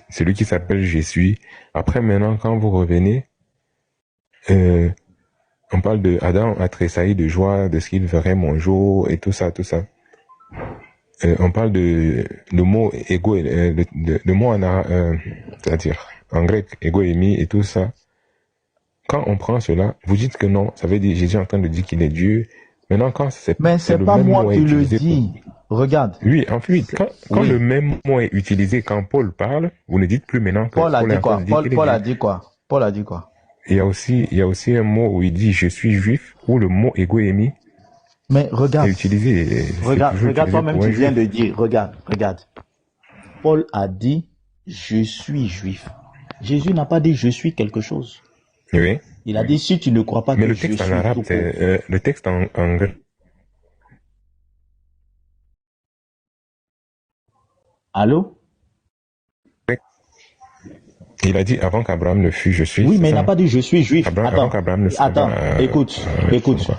celui qui s'appelle je suis. Après, maintenant, quand vous revenez, on parle de Adam a tressailli de joie de ce qu'il verrait mon jour et tout ça. On parle de le mot ego, le mot c'est-à-dire en grec égoémie et tout ça. Quand on prend cela, vous dites que non, ça veut dire Jésus est en train de dire qu'il est Dieu. Maintenant, quand Mais c'est pas moi qui le dis. Regarde. Oui, en fait, quand le même mot est utilisé, quand Paul parle, vous ne dites plus maintenant que Paul a dit quoi? Paul a dit quoi? Paul a dit quoi? Il y a aussi un mot où il dit je suis juif, où le mot égoémie mais regarde, est utilisé. Regarde toi-même, tu viens de dire, regarde. Paul a dit je suis juif. Jésus n'a pas dit je suis quelque chose. Oui. Il a dit si tu ne crois pas mais que le je texte suis en arabe, c'est le texte en grec. Allô? Il a dit avant qu'Abraham ne fût, je suis. Oui, mais il n'a pas dit je suis juif. Avant qu'Abraham ne fût. Attends, écoute.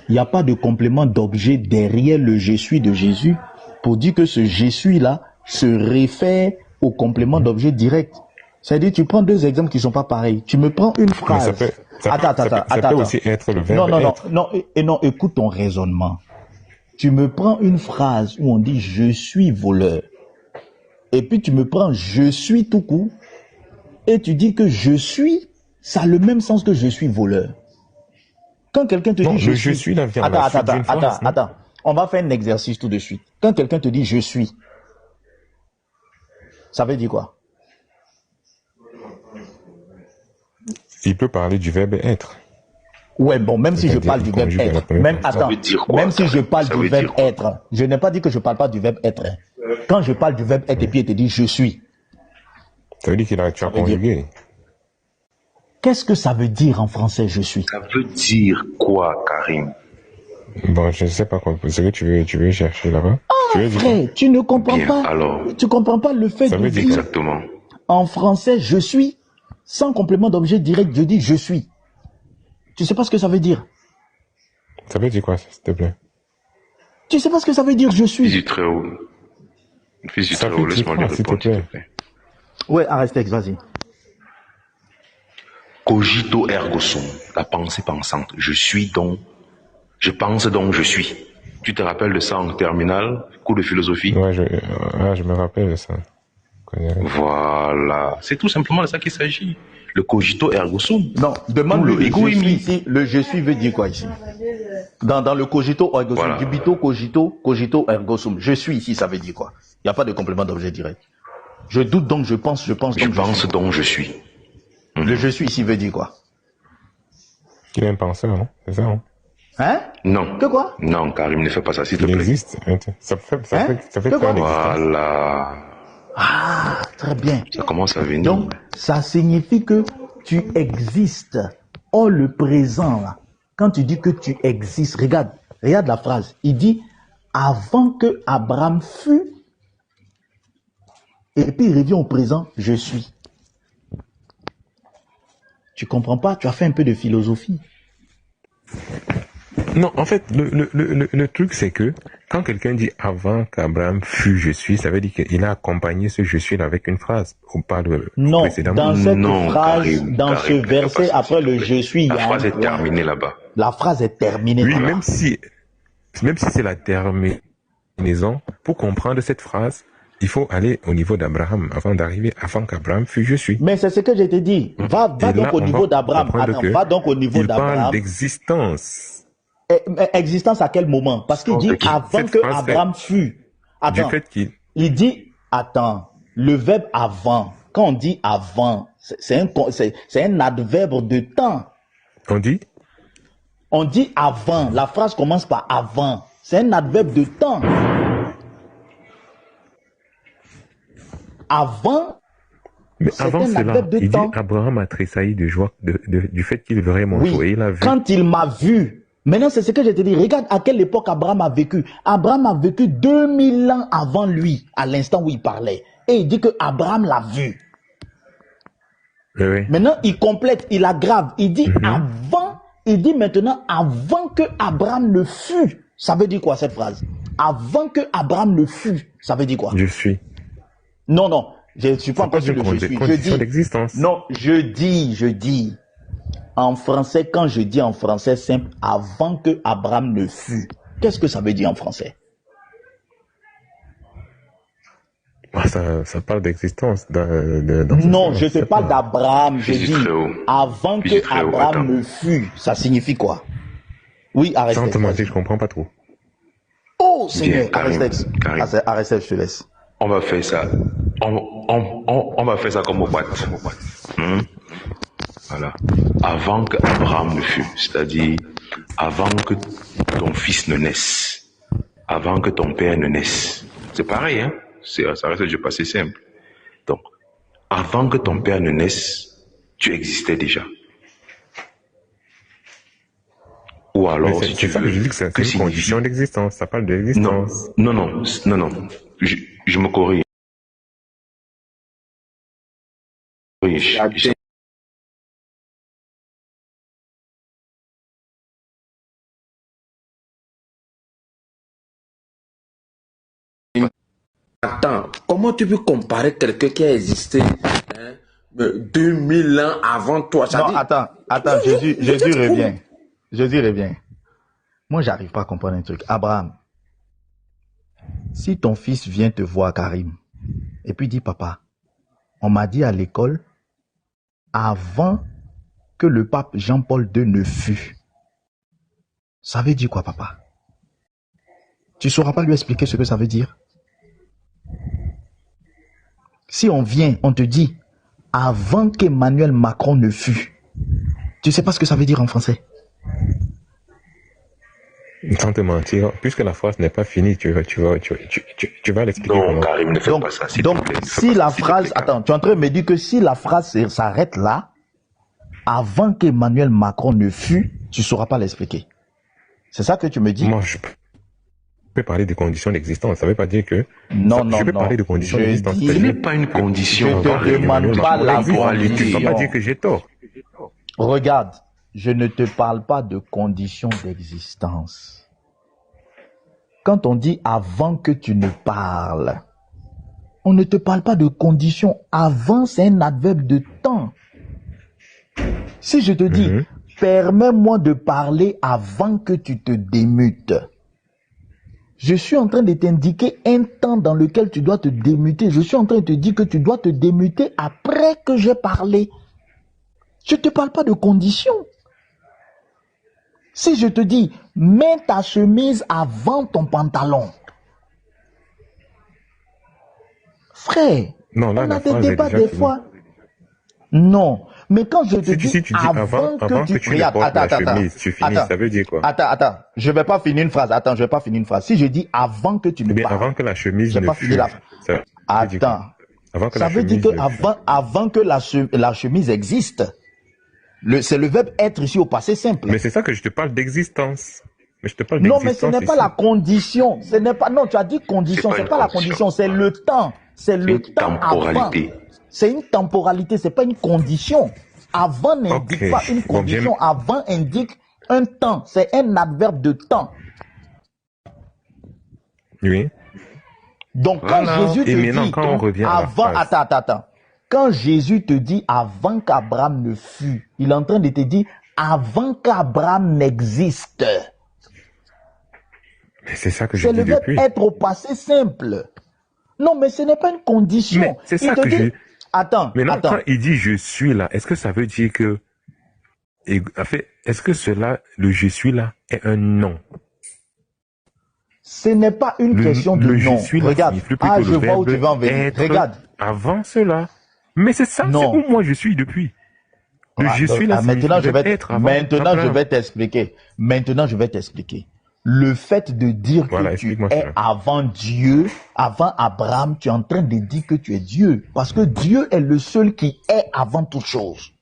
Il n'y a pas de complément d'objet derrière le je suis de Jésus pour dire que ce je suis là se réfère au complément d'objet direct. C'est-à-dire, tu prends deux exemples qui ne sont pas pareils. Tu me prends une phrase. Ça peut aussi être le verbe Non, écoute ton raisonnement. Tu me prends une phrase où on dit je suis voleur. Et puis tu me prends je suis tout court. Et tu dis que je suis ça a le même sens que je suis voleur. Quand quelqu'un te Non, dit le je suis là vient la suite d'une phrase, non? attends. On va faire un exercice tout de suite. Quand quelqu'un te dit je suis, ça veut dire quoi? Il peut parler du verbe être. Ouais, bon, même si je C'est-à-dire, parle du verbe conjugue à la être, première même, personne. attends, Ça veut dire quoi, même si je Karim? parle Ça du veut verbe dire quoi? être, je n'ai pas dit que je parle pas du verbe être. Hein. Quand je parle du verbe être et puis il te dit je suis, Ça veut dire qu'il a, tu as ça veut dire, conjugué. qu'est-ce que ça veut dire en français je suis? Ça veut dire quoi, Karim? Bon, je ne sais pas quoi. Ce que tu veux chercher là-bas. Tu veux dire quoi? Frère, tu ne comprends Bien, pas, alors, tu comprends pas le fait Ça de veut dire dire quoi? exactement. en français je suis, sans complément d'objet direct, je dis je suis. Tu sais pas ce que ça veut dire? Ça veut dire quoi, s'il te plaît? Tu sais pas ce que ça veut dire je Fils suis? du Très-Haut, Fils du Ça Très-Haut, fait laisse-moi lui différence, s'il te répondre, s'il te plaît. plaît. Ouais, Aristex, vas-y. Cogito ergo sum, la pensée pensante. Je suis donc, je pense donc je suis. Tu te rappelles de ça en terminale, cours de philosophie? Ouais, je me rappelle de ça. Voilà, c'est tout simplement de ça qu'il s'agit. Le cogito ergo sum. Non, demande Ou le le ego je suis émis. ici. Le je suis veut dire quoi ici? Dans le cogito ergo sum, Voilà. dubito, cogito ergo sum. Je suis ici, ça veut dire quoi? Il n'y a pas de complément d'objet direct. Je doute donc je pense Je donc pense donc je suis. Le je suis ici veut dire quoi? Il est un penseur, non? C'est ça, non? Hein? Non. Que quoi? Non, Karim, ne fais pas ça, s'il te Il plaît. existe. Ça fait Hein? peur Que quoi? l'existence. Voilà. Ah, très bien. Ça commence à venir. Donc, ça signifie que tu existes. Or, le présent, là, quand tu dis que tu existes, regarde la phrase. Il dit, avant que Abraham fût, et puis il revient au présent, je suis. Tu comprends pas? Tu as fait un peu de philosophie. Non, en fait, le truc, c'est que quand quelqu'un dit avant qu'Abraham fût je suis, ça veut dire qu'il a accompagné ce je suis là avec une phrase, ou pas Non, précédemment. dans cette Non, phrase, Karim, dans Karim, ce ne fais pas verset, ça, après s'il te le plaît. je suis, il y La a phrase un est point. terminée là-bas. La phrase est terminée. Oui, par là. même si c'est la terminaison, pour comprendre cette phrase, il faut aller au niveau d'Abraham avant qu'Abraham fût je suis. Mais c'est ce que je t'ai dit. Va Et donc là, au on niveau va d'Abraham. comprendre Attends, que va donc au niveau il parle d'Abraham. d'existence. Existence à quel moment? Parce qu'il dit avant Cette que phrase Abraham fût. Du Attends, fait qu'il... il dit, attends, le verbe avant, quand on dit avant, c'est un adverbe de temps. On dit On dit avant, la phrase commence par avant. C'est un adverbe de temps. Avant, Mais c'est avant un cela, adverbe de il dit temps. Abraham a tressailli de joie du fait qu'il verrait mon jour. Et Oui, il a vu. quand il m'a vu. Maintenant, c'est ce que je te dis. Regarde à quelle époque Abraham a vécu. Abraham a vécu 2000 ans avant lui, à l'instant où il parlait. Et il dit que Abraham l'a vu. Oui. Maintenant, il complète, il aggrave. Il dit avant, il dit maintenant avant que Abraham ne fût. Ça veut dire quoi cette phrase? Avant que Abraham ne fût. Ça veut dire quoi? Je suis. Non, non. Je ne suis pas C'est encore pas sur une le je suis. Je condition dis. d'existence. Non, je dis. En français, quand je dis en français simple, avant que Abraham ne fût. Qu'est-ce que ça veut dire en français? Ah, ça parle d'existence. Non, je te parle d'Abraham. Je Fils du dis Très-Haut. avant Fils du que Très-Haut, Abraham attends. ne fût. Ça signifie quoi? Oui, arrête. Sans te mentir, je comprends pas trop. Oh Seigneur, Karim, Aristex. Karim. Aristex, je te laisse. On va faire ça. On va faire ça comme au boîte. Voilà. Avant que Abraham ne fût, c'est-à-dire avant que ton fils ne naisse, avant que ton père ne naisse. C'est pareil, hein? Ça reste du passé simple. Donc, avant que ton père ne naisse, tu existais déjà. Ou alors, Mais si tu c'est ça veux, que je dis que c'est que une signifie... condition d'existence. Ça parle de Non, l'existence. non. Je me corrige. Attends, comment tu peux comparer quelqu'un qui a existé 2000 ans avant toi? Ça Non, dit- attends, Jésus revient. Jésus revient. Moi, j'arrive pas à comprendre un truc. Abraham, si ton fils vient te voir, Karim, et puis dit, papa, on m'a dit à l'école, avant que le pape Jean-Paul II ne fut, ça veut dire quoi, papa? Tu ne sauras pas lui expliquer ce que ça veut dire? Si on vient, on te dit, avant qu'Emmanuel Macron ne fût, tu ne sais pas ce que ça veut dire en français? Sans te mentir, puisque la phrase n'est pas finie, tu vas l'expliquer. Non, Karim, ne fais pas ça. Donc, si la phrase, attends, tu es en train de me dire que si la phrase s'arrête là, avant qu'Emmanuel Macron ne fût, tu ne sauras pas l'expliquer. C'est ça que tu me dis? Moi, je peux parler des conditions d'existence. Ça ne veut pas dire que... Je peux parler de conditions d'existence. Ce n'est pas une condition. Je te demande pas la condition. Tu ne peux pas dire que j'ai tort. Regarde, je ne te parle pas de conditions d'existence. Quand on dit avant que tu ne parles, on ne te parle pas de conditions. Avant, c'est un adverbe de temps. Si je te dis, permets-moi de parler avant que tu te démutes, je suis en train de t'indiquer un temps dans lequel tu dois te démuter. Je suis en train de te dire que tu dois te démuter après que j'ai parlé. Je ne te parle pas de conditions. Si je te dis, mets ta chemise avant ton pantalon. Frère, non, là, on a des débats des fois. Non, mais quand je te dis, si tu dis avant que tu regarde, ne portes la chemise, tu finis, ça veut dire quoi? Attends, je vais pas finir une phrase. Attends, je vais pas finir une phrase. Si je dis avant que tu ne parles, avant que la chemise ne fût, attends, ça veut dire que avant que la chemise existe, c'est le verbe être ici au passé simple. Mais c'est ça que je te parle d'existence. Mais je te parle non, d'existence. mais ce n'est pas la condition. Ce n'est pas, non, tu as dit condition. C'est pas la condition, c'est le temps. C'est le temps avant. C'est une temporalité, c'est pas une condition. Avant n'indique pas une condition. Avant indique un temps. C'est un adverbe de temps. Oui. Donc quand Jésus te dit quand on revient avant, attends. Quand Jésus te dit avant qu'Abraham ne fût, il est en train de te dire avant qu'Abraham n'existe. Mais c'est ça que je dis depuis. C'est le verbe être au passé simple. Non, mais ce n'est pas une condition. Mais c'est ça que je... Attends. Quand il dit je suis là, est-ce que ça veut dire que... En fait, est-ce que le je suis là est un nom? Ce n'est pas une question de nom. Regarde. Je vois où tu vas en venir. Regarde. Avant cela. Mais c'est ça, c'est où moi je suis depuis. Je suis là. Maintenant, je vais t'expliquer. Maintenant, je vais t'expliquer. Le fait de dire que tu es avant Dieu, avant Abraham, tu es en train de dire que tu es Dieu. Parce que Dieu est le seul qui est avant toute chose.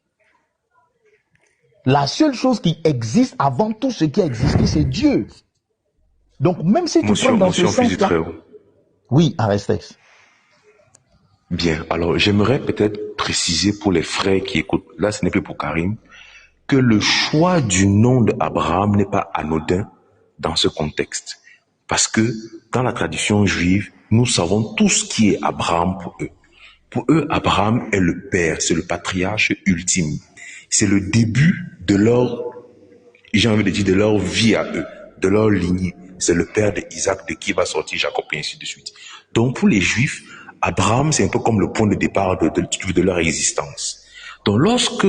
La seule chose qui existe avant tout ce qui a existé, c'est Dieu. Donc, même si tu prends dans ce sens-là... Oui, Aristex. Bien, alors j'aimerais peut-être préciser pour les frères qui écoutent, là ce n'est plus pour Karim, que le choix du nom d'Abraham n'est pas anodin dans ce contexte. Parce que dans la tradition juive, nous savons tout ce qui est Abraham pour eux. Pour eux, Abraham est le père, c'est le patriarche ultime. C'est le début de leur, j'ai envie de dire, de leur vie à eux, de leur lignée. C'est le père d'Isaac, de qui va sortir Jacob, et ainsi de suite. Donc pour les Juifs, Abraham, c'est un peu comme le point de départ de leur existence. Donc lorsque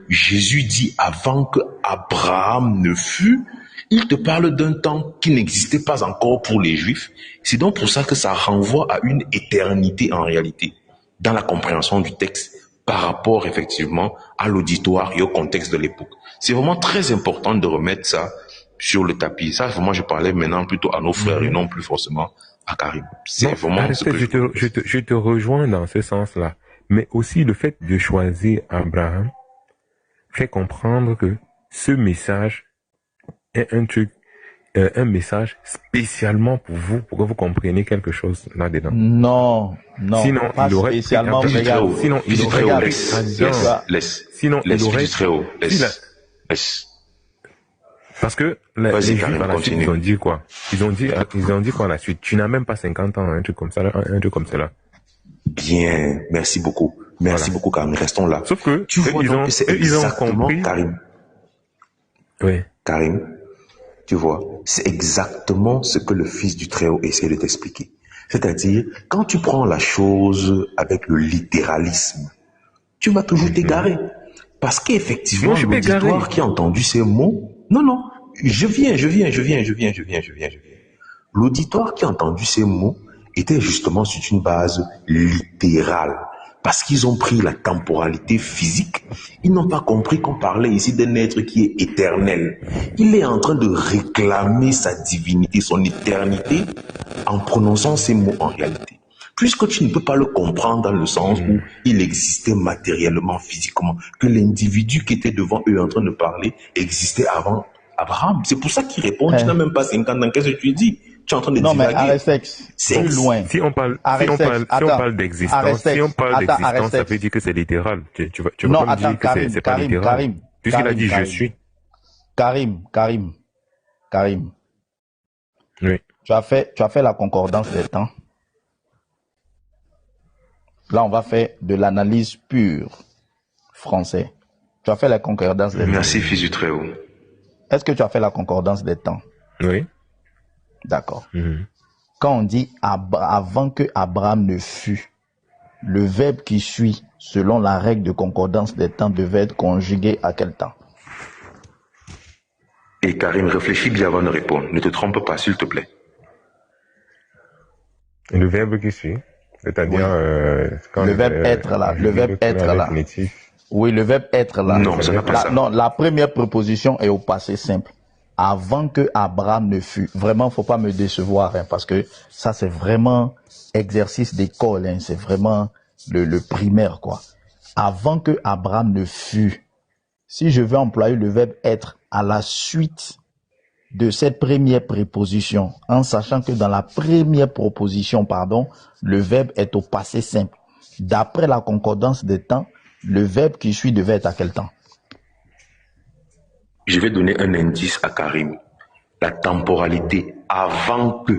Jésus dit avant que Abraham ne fût, il te parle d'un temps qui n'existait pas encore pour les Juifs. C'est donc pour ça que ça renvoie à une éternité en réalité, dans la compréhension du texte, par rapport effectivement à l'auditoire et au contexte de l'époque. C'est vraiment très important de remettre ça sur le tapis. Ça, vraiment, je parlais maintenant plutôt à nos frères et non plus forcément à Karim. C'est vraiment ce que je te rejoins dans ce sens-là. Mais aussi le fait de choisir Abraham fait comprendre que ce message est un message spécialement pour vous, pour que vous compreniez quelque chose là-dedans. Non, sinon, pas il aurait spécialement. Sinon, il aurait parce que les Juifs à la suite, ils ont dit quoi? Ils ont dit quoi à la suite? Tu n'as même pas 50 ans, un truc comme ça, un truc comme cela. Bien, merci beaucoup. Merci beaucoup, Karim. Restons là. Sauf que tu vois donc que c'est exactement compris. Karim. Oui. Karim, tu vois, c'est exactement ce que le Fils du Très-Haut essaie de t'expliquer. C'est-à-dire, quand tu prends la chose avec le littéralisme, tu vas toujours t'égarer. Parce qu'effectivement, Moi, je suis égaré. l'auditoire qui a entendu ces mots, non, je viens. L'auditoire qui a entendu ces mots était justement sur une base littérale. Parce qu'ils ont pris la temporalité physique, ils n'ont pas compris qu'on parlait ici d'un être qui est éternel. Il est en train de réclamer sa divinité, son éternité, en prononçant ces mots en réalité. Puisque tu ne peux pas le comprendre dans le sens où il existait matériellement, physiquement, que l'individu qui était devant eux en train de parler existait avant Abraham. C'est pour ça qu'il répond, tu n'as même pas 50 ans, qu'est-ce que tu dis? Tu es en train de Non, mais divaguer. Aresex, C'est plus loin. Si on parle d'existence, Aresex, si on parle attends, d'existence, ça Aresex. veut dire que c'est littéral. Tu vas Non, pas me attends, dire que c'est pas littéral. Puisqu'il a dit je suis. Karim. Oui. Tu as fait la concordance des temps. Là, on va faire de l'analyse pure français. Tu as fait la concordance des temps. Merci, Fils du Très-Haut. Est-ce que tu as fait la concordance des temps? Oui. D'accord. Quand on dit avant que Abraham ne fût, le verbe qui suit, selon la règle de concordance des temps, devait être conjugué à quel temps? Et Karim, réfléchis bien avant de répondre. Ne te trompe pas, s'il te plaît. Le verbe qui suit, c'est-à-dire quand Le verbe être là. Le verbe être là. Définitif. Oui, le verbe être là. Non, ça n'a pas ça. Non, la première proposition est au passé simple. Avant que Abraham ne fût. Vraiment, faut pas me décevoir, hein, parce que ça, c'est vraiment exercice d'école, hein, c'est vraiment le primaire, quoi. Avant que Abraham ne fût. Si je veux employer le verbe être à la suite de cette première préposition, en sachant que dans la première proposition, le verbe est au passé simple. D'après la concordance des temps, le verbe qui suit devait être à quel temps? Je vais donner un indice à Karim. La temporalité avant que,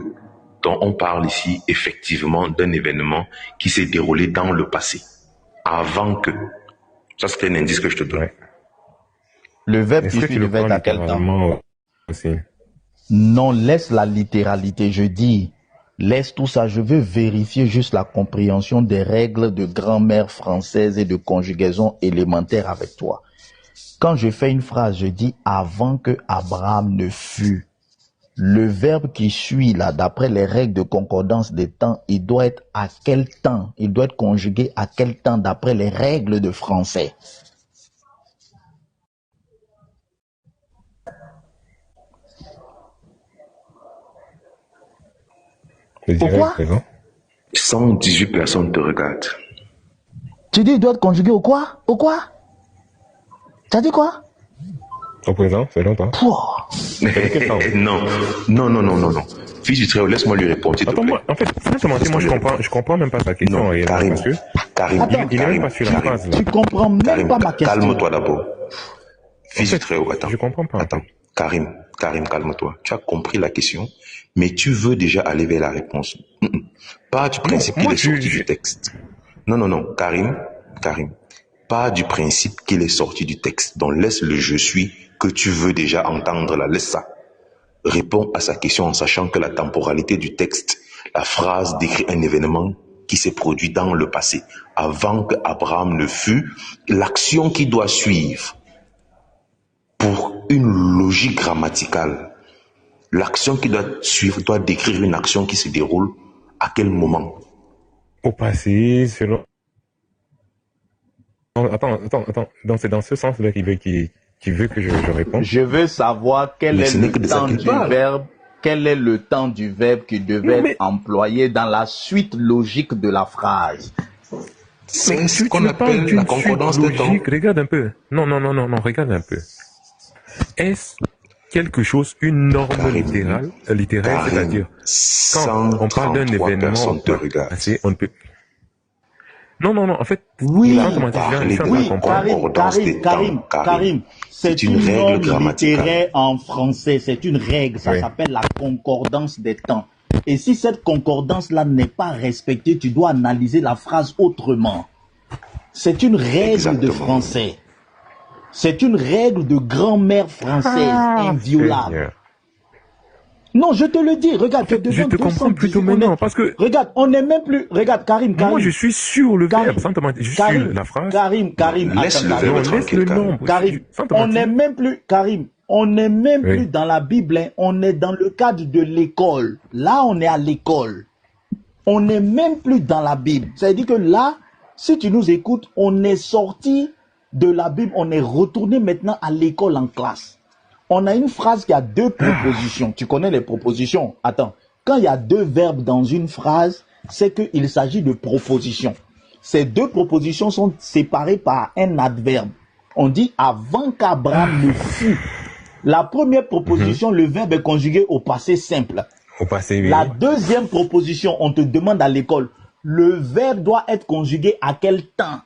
dont on parle ici effectivement d'un événement qui s'est déroulé dans le passé. Avant que. Ça, c'est un indice que je te donne. Ouais. Le verbe Est-ce qui que suit tu le devait prends être à quel temps? littéralement aussi? Non, laisse la littéralité, je dis. Laisse tout ça, je veux vérifier juste la compréhension des règles de grammaire française et de conjugaison élémentaire avec toi. Quand je fais une phrase, je dis avant que Abraham ne fût. Le verbe qui suit là, d'après les règles de concordance des temps, il doit être à quel temps? Il doit être conjugué à quel temps d'après les règles de français? Pourquoi? 118 personnes te regardent. Tu dis il doit être conjugué au quoi? Au quoi? Tu as dit quoi? Au présent, selon toi? Non. Fils du Très-Haut, laisse-moi lui répondre, s'il te plaît. Attends, en fait, moi, je comprends même pas sa question. Non, Karim, il est même pas sur la phrase. Tu comprends même pas ma question. Calme-toi d'abord. Fils du Très-Haut, attends. Je comprends pas. Attends, Karim, calme-toi. Tu as compris la question, mais tu veux déjà aller vers la réponse. Pas du principe qu'il est sorti du texte. Non, Karim, pas du principe qu'il est sorti du texte. Donc laisse le je suis que tu veux déjà entendre là, laisse ça. Réponds à sa question en sachant que la temporalité du texte, la phrase décrit un événement qui s'est produit dans le passé, avant que Abraham ne fût, l'action qui doit suivre pour une logique grammaticale. L'action qui doit suivre doit décrire une action qui se déroule à quel moment? Au passé, selon... Attends. Donc c'est dans ce sens-là qu'il veut que je réponde. Je veux savoir quel est le temps du verbe. Quel est le temps du verbe qui devait être employé dans la suite logique de la phrase? C'est ce qu'on appelle la concordance de temps. Regarde un peu. Non, regarde un peu. Est-ce quelque chose, une norme littérale, c'est-à-dire quand on parle d'un événement passé, on ne peut... Non, en fait, Karim, c'est une norme littéraire en français, c'est une règle, ça s'appelle la concordance des temps. Et si cette concordance-là n'est pas respectée, tu dois analyser la phrase autrement. C'est une règle de français. C'est une règle de grammaire française inviolable. Non, je te le dis, regarde, je te comprends plutôt maintenant, parce que... Regarde, on n'est même plus... Regarde, Karim. Moi, je suis sur le verbe, sans te mentir. Je suis sur la phrase. Karim. Laisse le verbe tranquille, Karim. Karim, on n'est même plus... Karim, on n'est même plus dans la Bible, hein. On est dans le cadre de l'école. Là, on est à l'école. On n'est même plus dans la Bible. C'est-à-dire que là, si tu nous écoutes, on est sorti de la Bible, on est retourné maintenant à l'école en classe. On a une phrase qui a deux propositions. Tu connais les propositions? Attends. Quand il y a deux verbes dans une phrase, c'est qu'il s'agit de propositions. Ces deux propositions sont séparées par un adverbe. On dit avant qu'Abraham ne fût. La première proposition, le verbe est conjugué au passé simple. Au passé, oui. La deuxième proposition, on te demande à l'école, le verbe doit être conjugué à quel temps?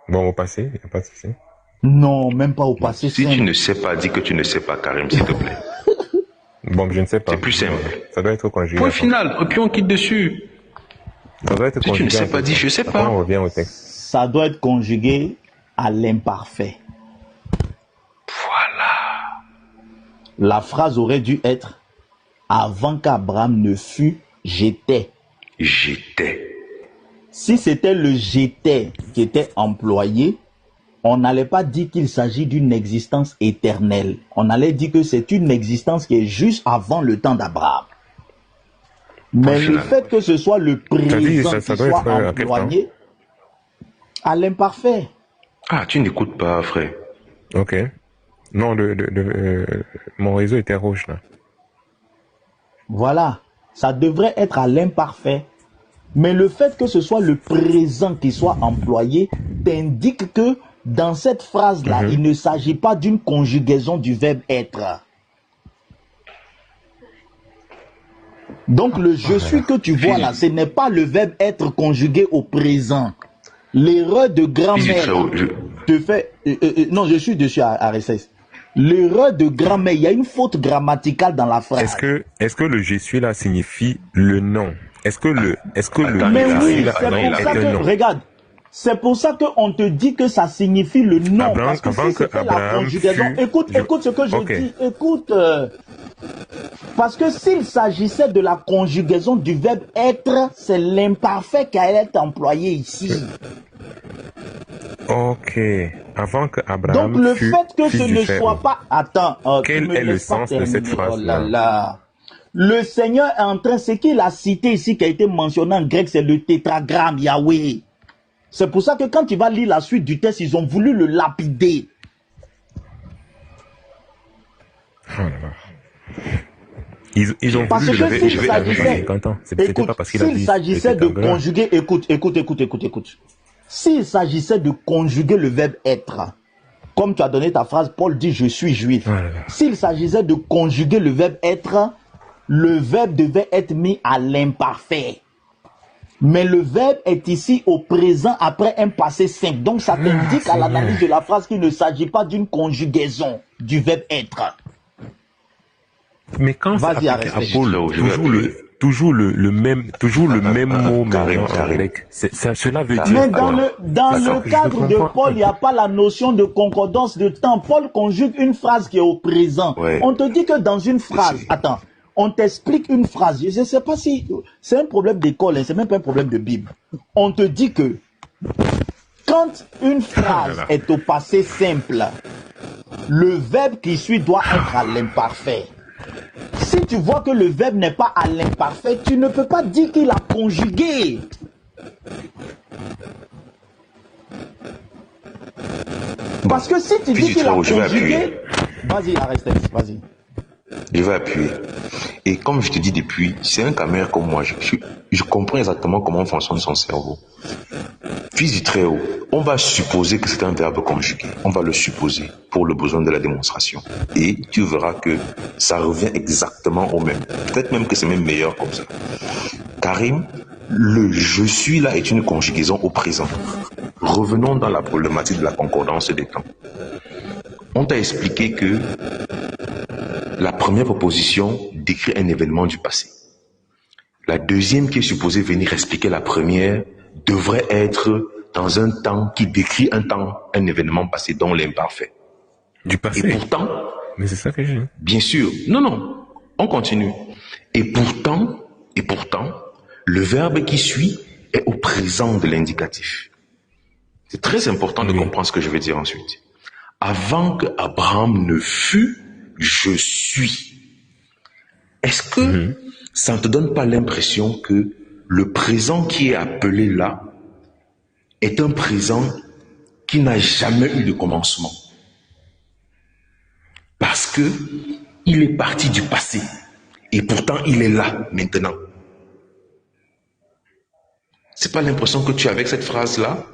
Bon, au passé, il n'y a pas de souci. Non, même pas au passé Si simple. tu ne sais pas, dis que tu ne sais pas, Karim, s'il te plaît. Bon, je ne sais pas. C'est plus simple. Ça doit être conjugué. Point final, et puis on quitte dessus. Ça doit être Si tu ne sais pas, dis je sais pas. On revient au texte. Ça doit être conjugué à l'imparfait. Voilà. La phrase aurait dû être avant qu'Abraham ne fût, j'étais. J'étais. Si c'était le j'étais qui était employé, on n'allait pas dire qu'il s'agit d'une existence éternelle. On allait dire que c'est une existence qui est juste avant le temps d'Abraham. Mais le fait que ce soit le présent qui soit employé à l'imparfait. Ah, tu n'écoutes pas, frère. Ok. Non, mon réseau était rouge, là. Voilà. Ça devrait être à l'imparfait. Mais le fait que ce soit le présent qui soit employé t'indique que dans cette phrase-là, il ne s'agit pas d'une conjugaison du verbe être. Donc le je suis que tu vois là, ce n'est pas le verbe être conjugué au présent. L'erreur de grammaire te fait... non, je suis dessus à RSS. L'erreur de grammaire, il y a une faute grammaticale dans la phrase. Est-ce que le je suis là signifie le nom? Est-ce que le mais oui, c'est pour ça que, regarde, c'est pour ça qu'on te dit que ça signifie le nom. Abraham, parce que si c'était la conjugaison, écoute ce que je dis, écoute, parce que s'il s'agissait de la conjugaison du verbe être, c'est l'imparfait qui allait être employé ici. Ok, avant que Abraham donc le fait que ce ne soit pas... Attends, quel est le sens de cette phrase-là? Le Seigneur est en train, ce qu'il a cité ici, qui a été mentionné en grec, c'est le tétragramme Yahweh. C'est pour ça que quand tu vas lire la suite du texte, ils ont voulu le lapider. Ils ont parce voulu que le s'il s'agissait, s'il s'agissait de conjuguer, écoute. S'il s'agissait de conjuguer le verbe être, comme tu as donné ta phrase, Paul dit je suis juif. S'il s'agissait de conjuguer le verbe être, le verbe devait être mis à l'imparfait. Mais le verbe est ici au présent après un passé simple. Donc ça t'indique à l'analyse de la phrase qu'il ne s'agit pas d'une conjugaison du verbe être. Mais quand ça applique à Paul, toujours le même mot grec. Cela veut dire... Mais dans le cadre de Paul, il n'y a pas la notion de concordance de temps. Paul conjugue une phrase qui est au présent. Ouais. On te dit que dans une phrase... Attends. On t'explique une phrase. Je ne sais pas si... C'est un problème d'école, hein, c'est même pas un problème de Bible. On te dit que quand une phrase est au passé simple, le verbe qui suit doit être à l'imparfait. Si tu vois que le verbe n'est pas à l'imparfait, tu ne peux pas dire qu'il a conjugué. Parce que si tu dis qu'il a conjugué... Vas-y, arrête, vas-y. Je vais appuyer. Et comme je te dis depuis, c'est un camère comme moi. Je comprends exactement comment fonctionne son cerveau. Fils du Très-Haut, on va supposer que c'est un verbe conjugué. On va le supposer pour le besoin de la démonstration. Et tu verras que ça revient exactement au même. Peut-être même que c'est même meilleur comme ça. Karim, le je suis là est une conjugaison au présent. Revenons dans la problématique de la concordance des temps. On t'a expliqué que la première proposition décrit un événement du passé. La deuxième, qui est supposée venir expliquer la première, devrait être dans un temps qui décrit un événement passé, dont l'imparfait. Du passé. Et pourtant, Mais c'est ça que j'ai dit. Bien sûr. Non. On continue. Et pourtant, le verbe qui suit est au présent de l'indicatif. C'est très important de comprendre ce que je vais dire ensuite. Avant que Abraham ne fût, je suis. Est-ce que ça ne te donne pas l'impression que le présent qui est appelé là est un présent qui n'a jamais eu de commencement? Parce que il est parti du passé et pourtant il est là maintenant. C'est pas l'impression que tu as avec cette phrase-là?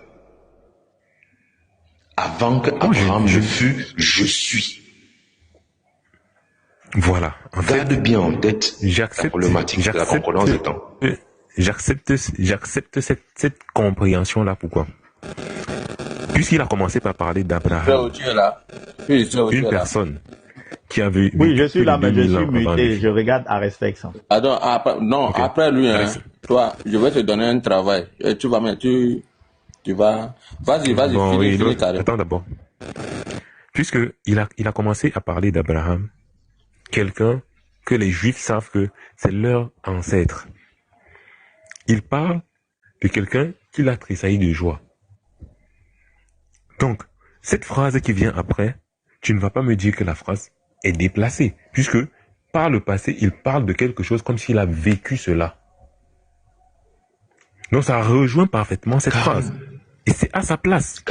Avant que Abraham ne fût, je suis. Voilà. En Garde fait, bien en tête la problématique de la concordance des temps. J'accepte cette compréhension-là. Pourquoi? Puisqu'il a commencé par parler d'Abraham, une personne qui avait... Oui, je suis là, mais je suis muté. Je regarde à respect. Après lui, toi, je vais te donner un travail. Et tu vas... Vas-y, finis carrément. Attends d'abord. Puisqu'il a commencé à parler d'Abraham, quelqu'un que les Juifs savent que c'est leur ancêtre. Il parle de quelqu'un qui l'a tressailli de joie. Donc, cette phrase qui vient après, tu ne vas pas me dire que la phrase est déplacée, puisque par le passé, il parle de quelque chose comme s'il a vécu cela. Donc, ça rejoint parfaitement cette phrase. Et c'est à sa place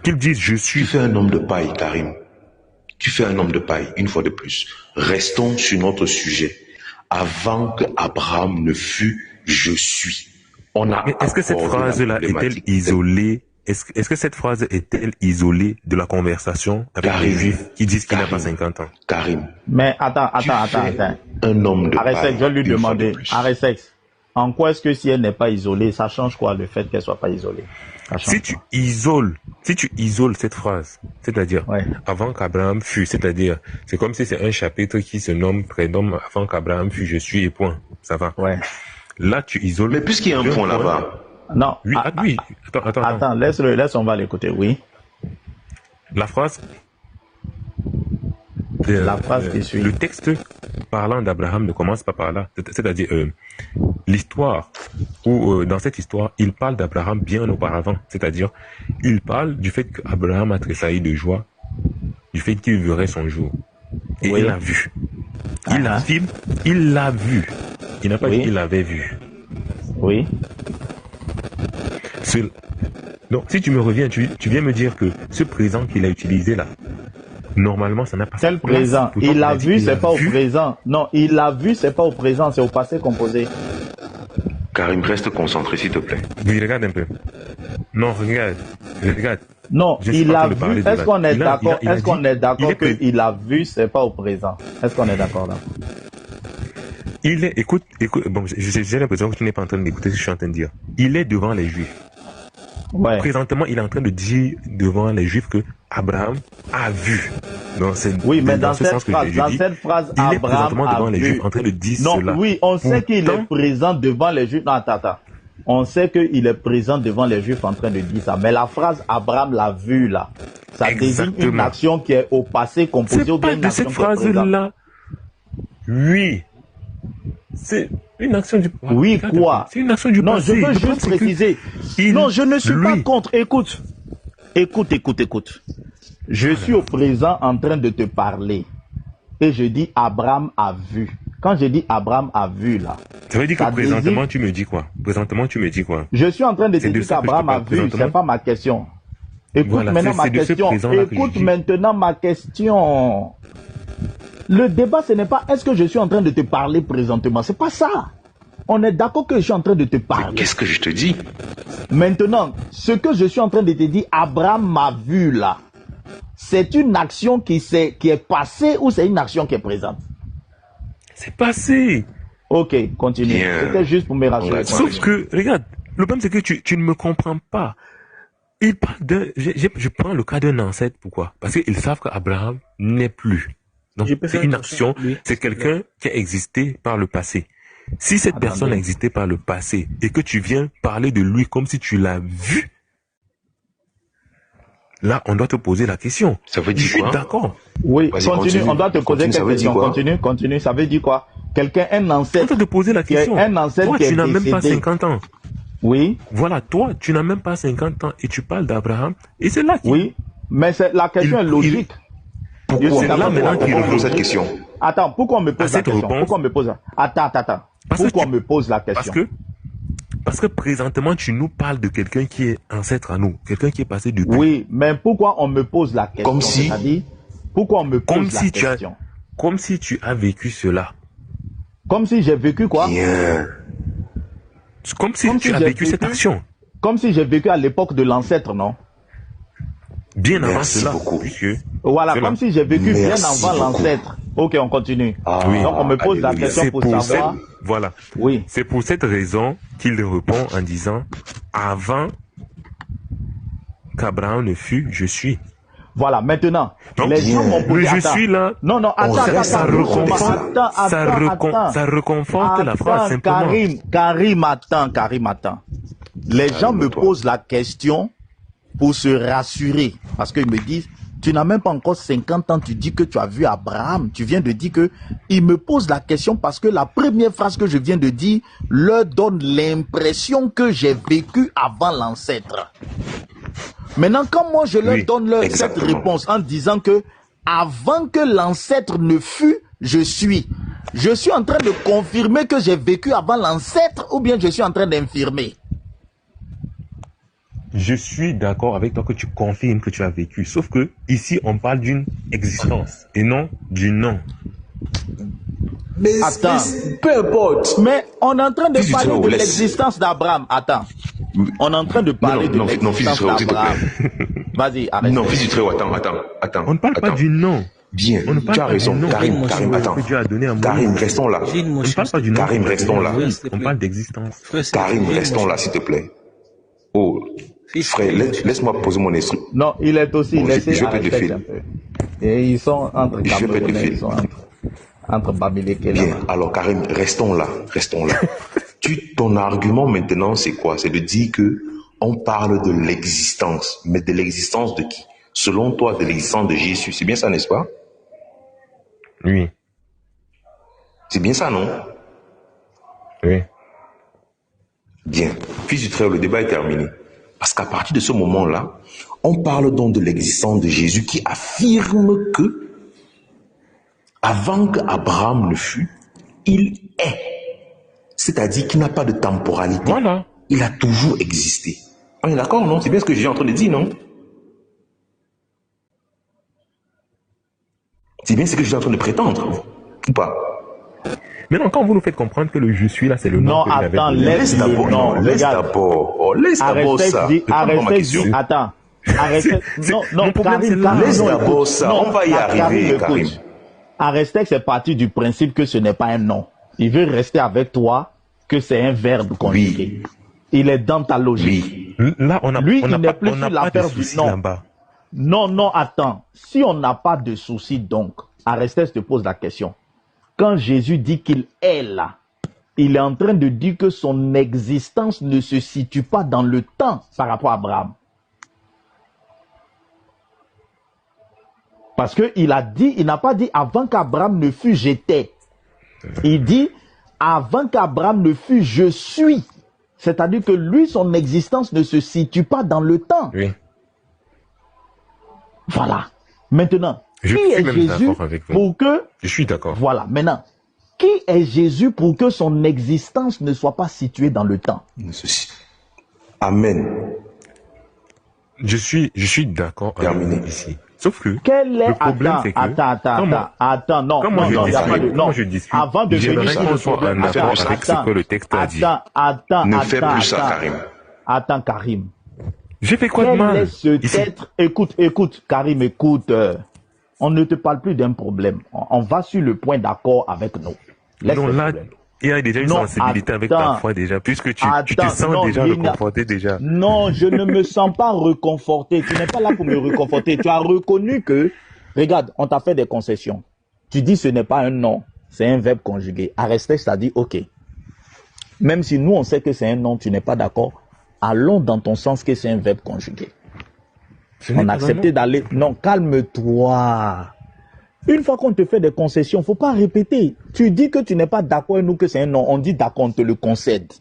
qu'il dise « je suis ». Tu fais un homme de paille, Karim. Tu fais un homme de paille, une fois de plus. Restons sur notre sujet. Avant que Abraham ne fût, je suis. Mais est-ce que cette phrase-là est-elle isolée? Est-ce que cette phrase est-elle isolée de la conversation avec les Juifs qui disent qu'il n'a pas 50 ans? Karim. Mais attends. Un homme de paille. Je vais lui demander. Aresex, en quoi est-ce que si elle n'est pas isolée, ça change quoi le fait qu'elle soit pas isolée? Si tu isoles cette phrase, c'est-à-dire avant qu'Abraham fût, c'est-à-dire c'est comme si c'est un chapitre qui se prénomme avant qu'Abraham fût, je suis et point. Ça va. Ouais. Là tu isoles. Mais puisqu'il y a un point là-bas. Non. Oui, oui. Attends, laisse, on va l'écouter, oui. La phrase qui suit. Le texte parlant d'Abraham ne commence pas par là. C'est-à-dire, l'histoire, où dans cette histoire, il parle d'Abraham bien auparavant. C'est-à-dire, il parle du fait qu'Abraham a tressailli de joie, du fait qu'il verrait son jour. Et il l'a vu. Il affirme, il l'a vu. Il n'a pas dit qu'il l'avait vu. Oui. Donc, si tu me reviens, tu viens me dire que ce présent qu'il a utilisé là, normalement, ça n'a pas... Quel présent? Il l'a vu, c'est pas au présent. Non, il l'a vu, c'est pas au présent, c'est au passé composé. Karim, reste concentré, s'il te plaît. Oui, regarde un peu. Non, regarde. Non, il l'a vu. Est-ce qu'on est d'accord? Est-ce qu'on est d'accord qu'il l'a vu, c'est pas au présent? Est-ce qu'on est d'accord là? Écoute, bon, j'ai l'impression que tu n'es pas en train d'écouter ce que je suis en train de dire. Il est devant les Juifs. Ouais. Présentement, il est en train de dire devant les Juifs que Abraham a vu. Mais dans cette phrase, il est présentement devant les Juifs en train de dire cela. Oui, on sait qu'il est présent devant les Juifs. Non, attends. On sait qu'il est présent devant les Juifs en train de dire ça. Mais la phrase Abraham l'a vu là, ça désigne une action qui est au passé composée ou bien une action qui est présente. Cette phrase-là, oui. C'est une action du passé. Oui, quoi? C'est une action du passé. Non, je veux juste préciser. Non, je ne suis pas contre. Écoute. Je suis au présent en train de te parler. Et je dis Abraham a vu. Quand je dis Abraham a vu là. Ça veut dire que présentement tu me dis quoi? Je suis en train de te dire qu'Abraham a vu. C'est pas ma question. Écoute maintenant ma question. Écoute maintenant ma question. Le débat, ce n'est pas est-ce que je suis en train de te parler présentement. C'est pas ça. On est d'accord que je suis en train de te parler. Qu'est-ce que je te dis? Maintenant, ce que je suis en train de te dire, Abraham m'a vu là. C'est une action qui est passée ou c'est une action qui est présente? C'est passé. Ok, continue. C'était juste pour me rassurer. Sauf que, regarde, le problème c'est que tu ne me comprends pas. Il parle je prends le cas d'un ancêtre, pourquoi? Parce qu'ils savent qu'Abraham n'est plus. Donc, c'est une action, c'est quelqu'un qui a existé par le passé. Si cette personne a existé par le passé et que tu viens parler de lui comme si tu l'as vu, là, on doit te poser la question. Ça veut Je dire suis quoi? d'accord. Oui, Vas-y, continue. On doit te poser Continue, ça quelques veut dire questions. quoi? Continue. Ça veut dire quoi? Quelqu'un, un On ancêtre. doit te poser la qui est question. un ancêtre Toi, qui tu est n'as même pas décédé. 50 ans. Oui, Voilà, toi, tu n'as même pas 50 ans et tu parles d'Abraham. Et c'est là qu'il... oui. Mais la question est logique. Pourquoi? Je suis là d'accord. maintenant qu'il Pourquoi on pose répond. cette question? Attends, pourquoi on me À pose la cette question? réponse. Pourquoi on me pose Attends. Parce que Pourquoi tu- on me pose la question? Parce que présentement, tu nous parles de quelqu'un qui est ancêtre à nous, quelqu'un qui est passé depuis. Oui, mais pourquoi on me pose la question? Comme si- C'est-à-dire, pourquoi on me Comme pose la si tu as, question? comme si tu as vécu cela. Comme si j'ai vécu quoi? Bien. Comme si Comme tu si as j'ai vécu cette vécu- action. Comme si j'ai vécu à l'époque de l'ancêtre, non? Bien avant Merci cela. beaucoup. Puisque Voilà, C'est comme là. si j'ai vécu bien Merci avant beaucoup. l'ancêtre. Ok, on continue. Ah, Oui. Donc on me pose la alléluia. question c'est pour pour savoir. cette, voilà. Oui. C'est pour cette raison qu'il répond en disant avant qu'Abraham ne fût, je suis. Voilà, maintenant, Donc, les gens m'ont posé. Le je attends. suis là, Non, attends, ça reconforte, attends. ça reconforte la phrase simplement. Karim, attends. Les gens me Calme-toi. posent la question pour se rassurer. Parce qu'ils me disent, tu n'as même pas encore 50 ans, tu dis que tu as vu Abraham. Tu viens de dire que... Ils me posent la question parce que la première phrase que je viens de dire leur donne l'impression que j'ai vécu avant l'ancêtre. Maintenant, quand moi je leur Oui, donne cette exactement. réponse en disant que avant que l'ancêtre ne fût, je suis en train de confirmer que j'ai vécu avant l'ancêtre ou bien je suis en train d'infirmer? Je suis d'accord avec toi que tu confirmes que tu as vécu. Sauf que ici, on parle d'une existence et non du nom. Mais, Attends. mais peu importe. Mais on est en train de Fils du parler Très-Haut, de laisse. l'existence d'Abraham. Attends. On est en train de parler non, de non, fils du l'existence Très-Haut, s'il te d'Abraham. Vas-y, arrête. Non, fils du Très-Haut, attends. On ne parle pas Attends. du nom. Bien, On ne parle tu as pas raison. du nom. Karim, Que attends. Dieu a donné à Moïse. Karim, restons là. On ne parle pas du nom. Karim, restons là. On parle d'existence. Karim, restons là, s'il te plaît. Oh, frère, laisse-moi poser mon esprit. Non, il est aussi Bon, laissé je à vais te respecter filer. un peu. Et ils sont entre Je vais te Camerounais, filer. ils sont entre Bamileke et Bien, là-bas. alors Karim, restons là. Ton argument maintenant, c'est quoi? C'est de dire que on parle de l'existence. Mais de l'existence de qui? Selon toi, de l'existence de Jésus. C'est bien ça, n'est-ce pas? Oui. C'est bien ça, non? Oui. Bien. Fils du Très-Haut, le débat est terminé. Parce qu'à partir de ce moment-là, on parle donc de l'existence de Jésus qui affirme que avant qu'Abraham ne fût, il est. C'est-à-dire qu'il n'a pas de temporalité. Voilà. Il a toujours existé. On est d'accord, non? C'est bien ce que j'ai en train de dire, non? C'est bien ce que je suis en train de prétendre, ou pas? Maintenant, quand vous nous faites comprendre que le je suis là, c'est le nom Non, que vous avez attends, donné. laisse le nom. laisse Regarde. d'abord. Oh, laisse d'abord ça. Arrêtez, attends. Arrêtez. Non, Mon problème, c'est Karim, là. Laisse non, d'abord écoute. ça. Non, On va y arriver, écoute. Karim. Arrêtez, c'est parti du principe que ce n'est pas un nom. Il veut rester avec toi que c'est un verbe conjugué. Il est dans ta logique. Oui. Là, on a, Lui, on il a n'est pas, plus on n'a sur pas de l'affaire du soucis nom. là-bas. Non, attends. Si on n'a pas de souci, donc, Arestes te pose la question. Quand Jésus dit qu'il est là, il est en train de dire que son existence ne se situe pas dans le temps par rapport à Abraham. Parce qu'il a dit, il n'a pas dit avant qu'Abraham ne fût, j'étais. Il dit avant qu'Abraham ne fût, je suis. C'est-à-dire que lui, son existence ne se situe pas dans le temps. Oui. Voilà. Maintenant, Je qui suis est même Jésus d'accord avec vous. pour que... Je suis d'accord. Voilà. Maintenant, qui est Jésus pour que son existence ne soit pas située dans le temps? Amen. Je suis d'accord avec Terminé. vous ici. Sauf que Quel est... le problème, c'est que Attends, non, comment non, il y a pas de... Non, je discute, avant de j'aimerais venir sur qu'on le soit problème... en accord avec ce que le texte a dit. Ne fais plus ça, Karim. Attends, Karim. J'ai fait quoi de Quel mal est ce ici? être... Écoute, Karim, écoute. On ne te parle plus d'un problème. On va sur le point d'accord avec nous. Laisse Non, le là, problème. il y a déjà une Non, sensibilité avec attends. ta foi déjà, puisque tu te Attends, sens non, déjà il n'y a- reconforté déjà. Non, je ne me sens pas reconforté. Tu n'es pas là pour me reconforter. Tu as reconnu que, regarde, on t'a fait des concessions. Tu dis ce n'est pas un nom, c'est un verbe conjugué. Arestes a dit ok. Même si nous on sait que c'est un nom, tu n'es pas d'accord. Allons dans ton sens que c'est un verbe conjugué. On a accepté d'aller... Non, calme-toi. Une fois qu'on te fait des concessions, il ne faut pas répéter. Tu dis que tu n'es pas d'accord avec nous, que c'est un non. On dit d'accord, on te le concède.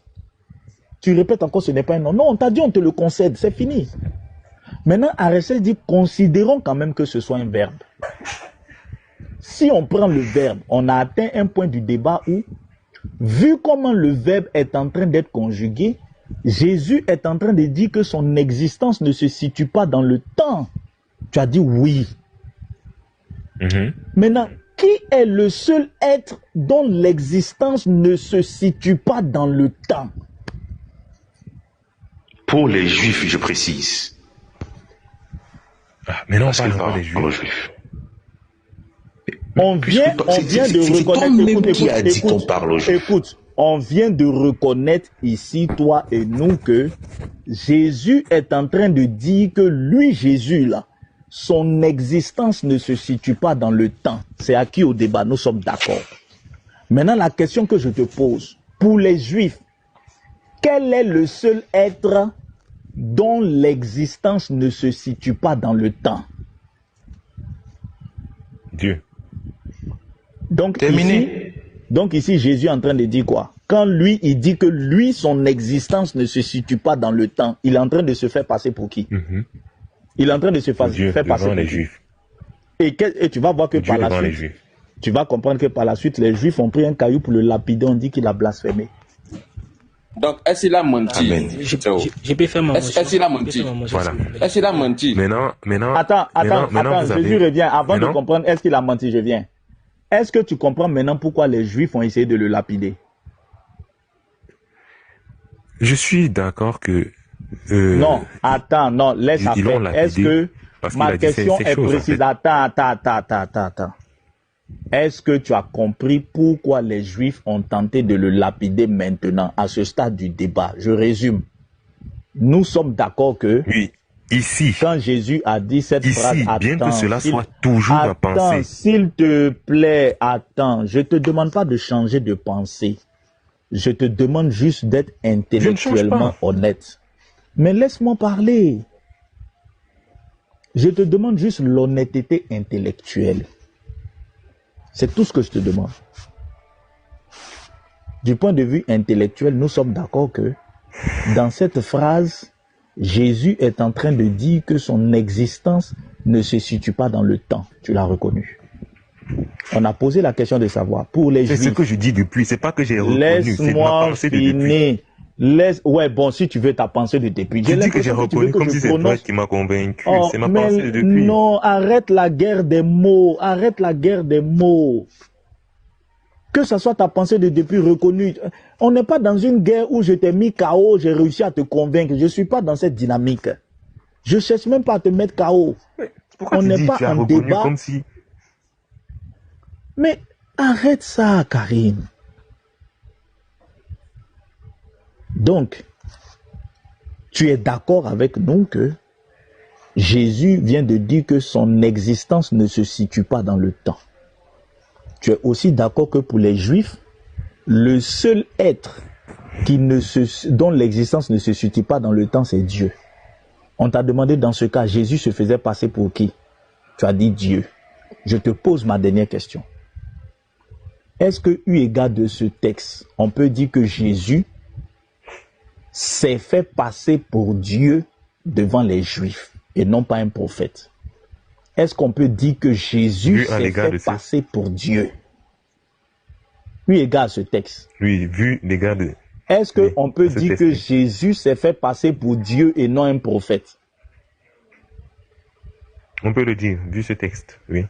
Tu répètes encore, ce n'est pas un non. Non, on t'a dit, on te le concède. C'est fini. Maintenant, RSL dit, considérons quand même que ce soit un verbe. Si on prend le verbe, on a atteint un point du débat où, vu comment le verbe est en train d'être conjugué, Jésus est en train de dire que son existence ne se situe pas dans le temps. Tu as dit oui. Maintenant, qui est le seul être dont l'existence ne se situe pas dans le temps? Pour les Juifs, je précise. Mais non, Parce que pas des par les Juifs. Juifs. On vient de reconnaître, écoute, on vient de reconnaître ici, toi et nous, que Jésus est en train de dire que lui, Jésus, là, son existence ne se situe pas dans le temps. C'est acquis au débat, nous sommes d'accord. Maintenant, la question que je te pose, pour les Juifs, quel est le seul être dont l'existence ne se situe pas dans le temps? Dieu. Donc ici, Jésus est en train de dire quoi? Quand lui, il dit que lui, son existence ne se situe pas dans le temps, il est en train de se faire passer pour qui? Il est en train de se faire passer pour les qui? Juifs. Et tu vas voir que Dieu par la suite, tu vas comprendre que par la suite, les Juifs ont pris un caillou pour le lapider, on dit qu'il a blasphémé. Donc, est-ce qu'il a menti? Amen. Je peux faire ma motion. Est-ce qu'il a menti? Voilà. Est-ce qu'il a menti? Maintenant, Attends, vous avez... Jésus revient. Avant de Maintenant? comprendre, est-ce qu'il a menti, je viens. Est-ce que tu comprends maintenant pourquoi les Juifs ont essayé de le lapider? Je suis d'accord que... non, attends, non, laisse ils l'ont faire. lapidé Est-ce que parce qu'il ma a dit question ces est choses, en précise? fait. Attends. Est-ce que tu as compris pourquoi les Juifs ont tenté de le lapider maintenant, à ce stade du débat? Je résume. Nous sommes d'accord que... Oui, ici, quand Jésus a dit cette phrase, bien attends, que cela soit toujours à penser. S'il te plaît, attends, je te demande pas de changer de pensée. Je te demande juste d'être intellectuellement honnête. Mais laisse-moi parler. Je te demande juste l'honnêteté intellectuelle. C'est tout ce que je te demande. Du point de vue intellectuel, nous sommes d'accord que dans cette phrase, Jésus est en train de dire que son existence ne se situe pas dans le temps. Tu l'as reconnu. On a posé la question de savoir. Pour les Juifs... C'est ce que je dis depuis. C'est pas que j'ai reconnu. Laisse-moi finir. Ouais, bon, si tu veux ta pensée de depuis. Tu dis que j'ai reconnu comme si c'est toi qui m'as convaincu. C'est ma pensée de depuis. Non, arrête la guerre des mots. Arrête la guerre des mots. Que ce soit ta pensée de depuis reconnue. On n'est pas dans une guerre où je t'ai mis KO, j'ai réussi à te convaincre. Je ne suis pas dans cette dynamique. Je ne cherche même pas à te mettre KO. On n'est pas en débat. Comme si... Mais arrête ça, Karim. Donc, tu es d'accord avec nous que Jésus vient de dire que son existence ne se situe pas dans le temps. Tu es aussi d'accord que pour les Juifs, le seul être dont l'existence ne se situe pas dans le temps, c'est Dieu. On t'a demandé dans ce cas, Jésus se faisait passer pour qui? Tu as dit Dieu. Je te pose ma dernière question. Est-ce que, eu égard de ce texte, on peut dire que Jésus s'est fait passer pour Dieu devant les Juifs et non pas un prophète? Est-ce qu'on peut dire que Jésus s'est fait passer pour Dieu? Eu égard à ce texte. Oui, vu l'égard de... Est-ce qu'on peut dire que Jésus s'est fait passer pour Dieu et non un prophète? On peut le dire, vu ce texte, oui.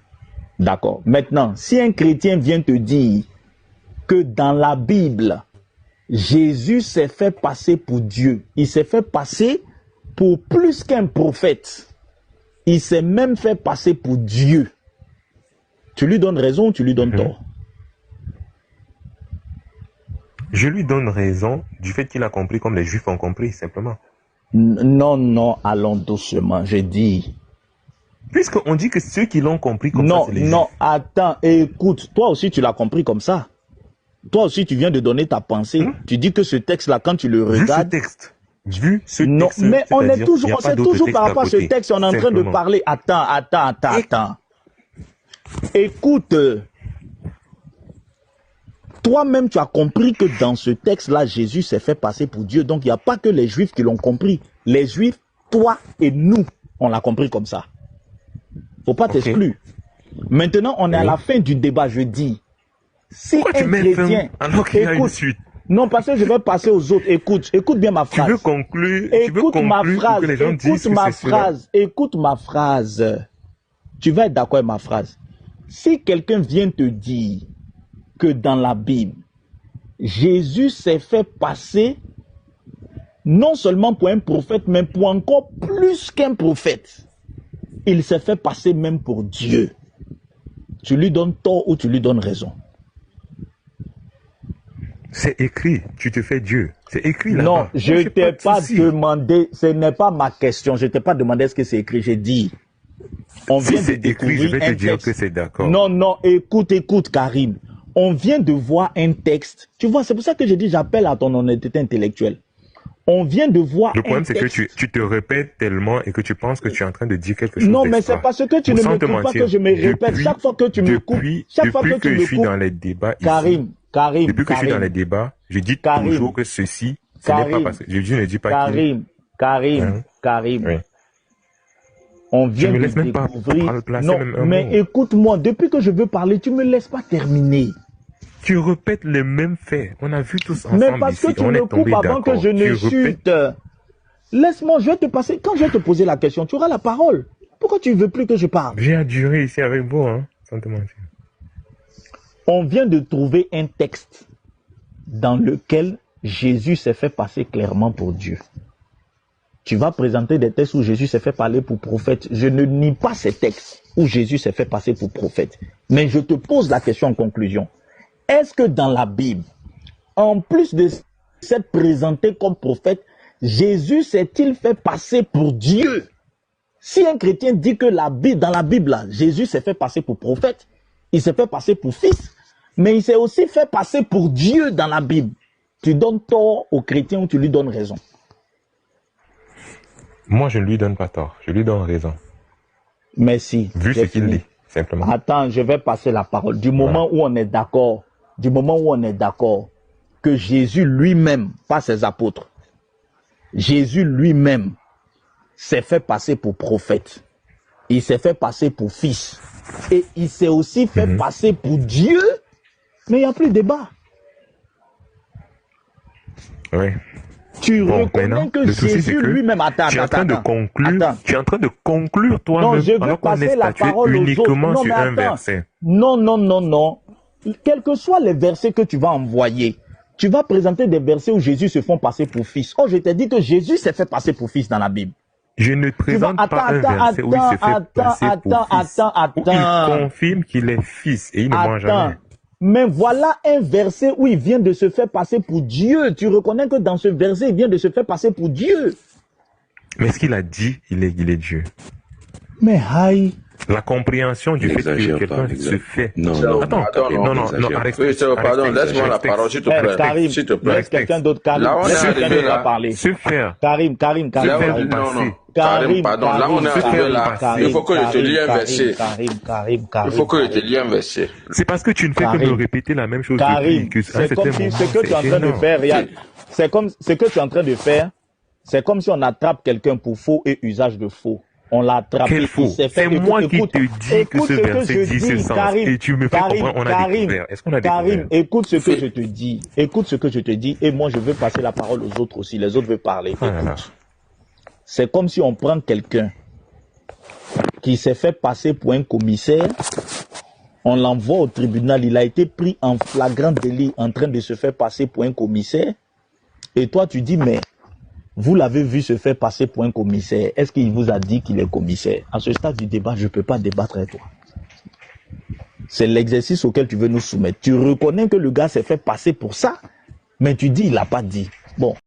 D'accord. Maintenant, si un chrétien vient te dire que dans la Bible, Jésus s'est fait passer pour Dieu, il s'est fait passer pour plus qu'un prophète, il s'est même fait passer pour Dieu, tu lui donnes raison ou tu lui donnes tort? Je lui donne raison du fait qu'il a compris comme les Juifs ont compris, simplement. Non, allons doucement, je dis... Puisqu'on dit que ceux qui l'ont compris comme ça, c'est les Juifs. Non, attends, écoute, toi aussi tu l'as compris comme ça. Toi aussi tu viens de donner ta pensée. Tu dis que ce texte-là, quand tu le regardes... Juste ce texte. vu ce Non, texte, mais on est c'est-à-dire, toujours, il y a on pas sait d'autre toujours texte par à rapport à ce côté. texte, on est en train de Simplement. parler. Attends. Écoute, toi-même, tu as compris que dans ce texte-là, Jésus s'est fait passer pour Dieu. Donc, il n'y a pas que les Juifs qui l'ont compris. Les Juifs, toi et nous, on l'a compris comme ça. Faut pas Ok. t'exclure. Maintenant, on est à Oui. la fin du débat, je dis. Si Pourquoi tu un mets fin chrétien... alors qu'il y a une Écoute, suite? non, parce que je vais passer aux autres. Écoute bien ma Tu phrase. veux conclure Écoute ma pour phrase, que les gens disent écoute que ma c'est cela. phrase, écoute ma phrase. Tu vas être d'accord avec ma phrase. Si quelqu'un vient te dire que dans la Bible, Jésus s'est fait passer non seulement pour un prophète, mais pour encore plus qu'un prophète. Il s'est fait passer même pour Dieu. Tu lui donnes tort ou tu lui donnes raison? C'est écrit, tu te fais Dieu. C'est écrit là-bas. Non, Moi, je j'ai t'ai de pas souci. demandé, ce n'est pas ma question, je t'ai pas demandé ce que c'est écrit, j'ai dit. On Si vient de c'est écrit, je découvrir vais te un dire texte. que c'est d'accord. Non, écoute, Karim. On vient de voir un texte. Tu vois, c'est pour ça que je dis, j'appelle à ton honnêteté intellectuelle. On vient de voir Le un problème, c'est que texte. tu te répètes tellement et que tu penses que tu es en train de dire quelque chose Non, mais d'extra. c'est parce que tu ne Sans me te coupes pas mentir, que je me répète. Chaque fois que tu me coupes, chaque fois que depuis tu je me suis coupes, dans les débats ici, Karim, depuis que je suis dans les débats, je dis Karim, toujours que ceci, ce n'est pas Karim, parce que je ne dis pas qu'il est. Karim. Oui. On Tu vient me de laisses même pas découvrir. placer Non, même un mais mot. écoute-moi, depuis que je veux parler, tu me laisses pas terminer. Tu répètes les mêmes faits. On a vu tous Mais ensemble parce ici. que tu On me est coupes tombé avant que d'accord. je ne Tu répètes. chute. Laisse-moi, je vais te passer. Quand je vais te poser la question, tu auras la parole. Pourquoi tu ne veux plus que je parle? J'ai enduré ici avec vous, hein, sans te mentir. On vient de trouver un texte dans lequel Jésus s'est fait passer clairement pour Dieu. Tu vas présenter des textes où Jésus s'est fait parler pour prophète. Je ne nie pas ces textes où Jésus s'est fait passer pour prophète. Mais je te pose la question en conclusion. Est-ce que dans la Bible, en plus de s'être présenté comme prophète, Jésus s'est-il fait passer pour Dieu? Si un chrétien dit que dans la Bible, là, Jésus s'est fait passer pour prophète, il s'est fait passer pour fils, mais il s'est aussi fait passer pour Dieu dans la Bible. Tu donnes tort au chrétien ou tu lui donnes raison? Moi, je ne lui donne pas tort. Je lui donne raison. Merci. Vu ce qu'il dit, simplement. Attends, je vais passer la parole. Du moment où on est d'accord, que Jésus lui-même, pas ses apôtres, Jésus lui-même s'est fait passer pour prophète. Il s'est fait passer pour fils. Et il s'est aussi fait passer pour Dieu. Mais il n'y a plus de débat. Oui. Tu Bon, reconnais maintenant, que le souci, c'est Jésus que lui-même... tu es en train de conclure. Attends. Tu es en train de conclure toi-même. Non, je veux alors qu'on est passer la statué parole aux autres. uniquement Non, sur mais un attends. verset. Non. Quels que soient les versets que tu vas envoyer, tu vas présenter des versets où Jésus se font passer pour fils. Oh, je t'ai dit que Jésus s'est fait passer pour fils dans la Bible. Je ne présente pas un verset où il se fait passer pour fils. Où il confirme qu'il est fils et il ne ment jamais. Mais voilà un verset où il vient de se faire passer pour Dieu. Tu reconnais que dans ce verset, il vient de se faire passer pour Dieu. Mais ce qu'il a dit, il est Dieu. Mais aïe. La compréhension du fait que quelqu'un se fait. Non. Attends, non, arrête. Oui, pardon, laisse-moi la parole, s'il te plaît. Karim, S'il te plaît. laisse quelqu'un d'autre, Karim. Là, on est arrivé là. Se faire. Karim. Non. Karim, pardon. Là, on est arrivé là. Il faut que je te dise un verset. Il faut que je te dise un verset. C'est parce que tu ne fais que me répéter la même chose Karim, depuis c'est comme si ce que tu es en train de faire, regarde, c'est comme ce que tu es en train de faire, c'est comme si on attrape quelqu'un pour faux et usage de faux. On l'a attrapé. Quel faux? C'est moi qui te dis que ce verset dit ce sens. Et tu me fais comprendre, on a découvert. Est-ce qu'on a découvert? Karim, écoute ce que je te dis. Écoute ce que je te dis. Et moi, je veux passer la parole aux autres aussi. Les autres veulent parler. Écoute. C'est comme si on prend quelqu'un qui s'est fait passer pour un commissaire. On l'envoie au tribunal. Il a été pris en flagrant délit en train de se faire passer pour un commissaire. Et toi, tu dis, mais vous l'avez vu se faire passer pour un commissaire. Est-ce qu'il vous a dit qu'il est commissaire? À ce stade du débat, je ne peux pas débattre avec toi. C'est l'exercice auquel tu veux nous soumettre. Tu reconnais que le gars s'est fait passer pour ça, mais tu dis il n'a pas dit. Bon.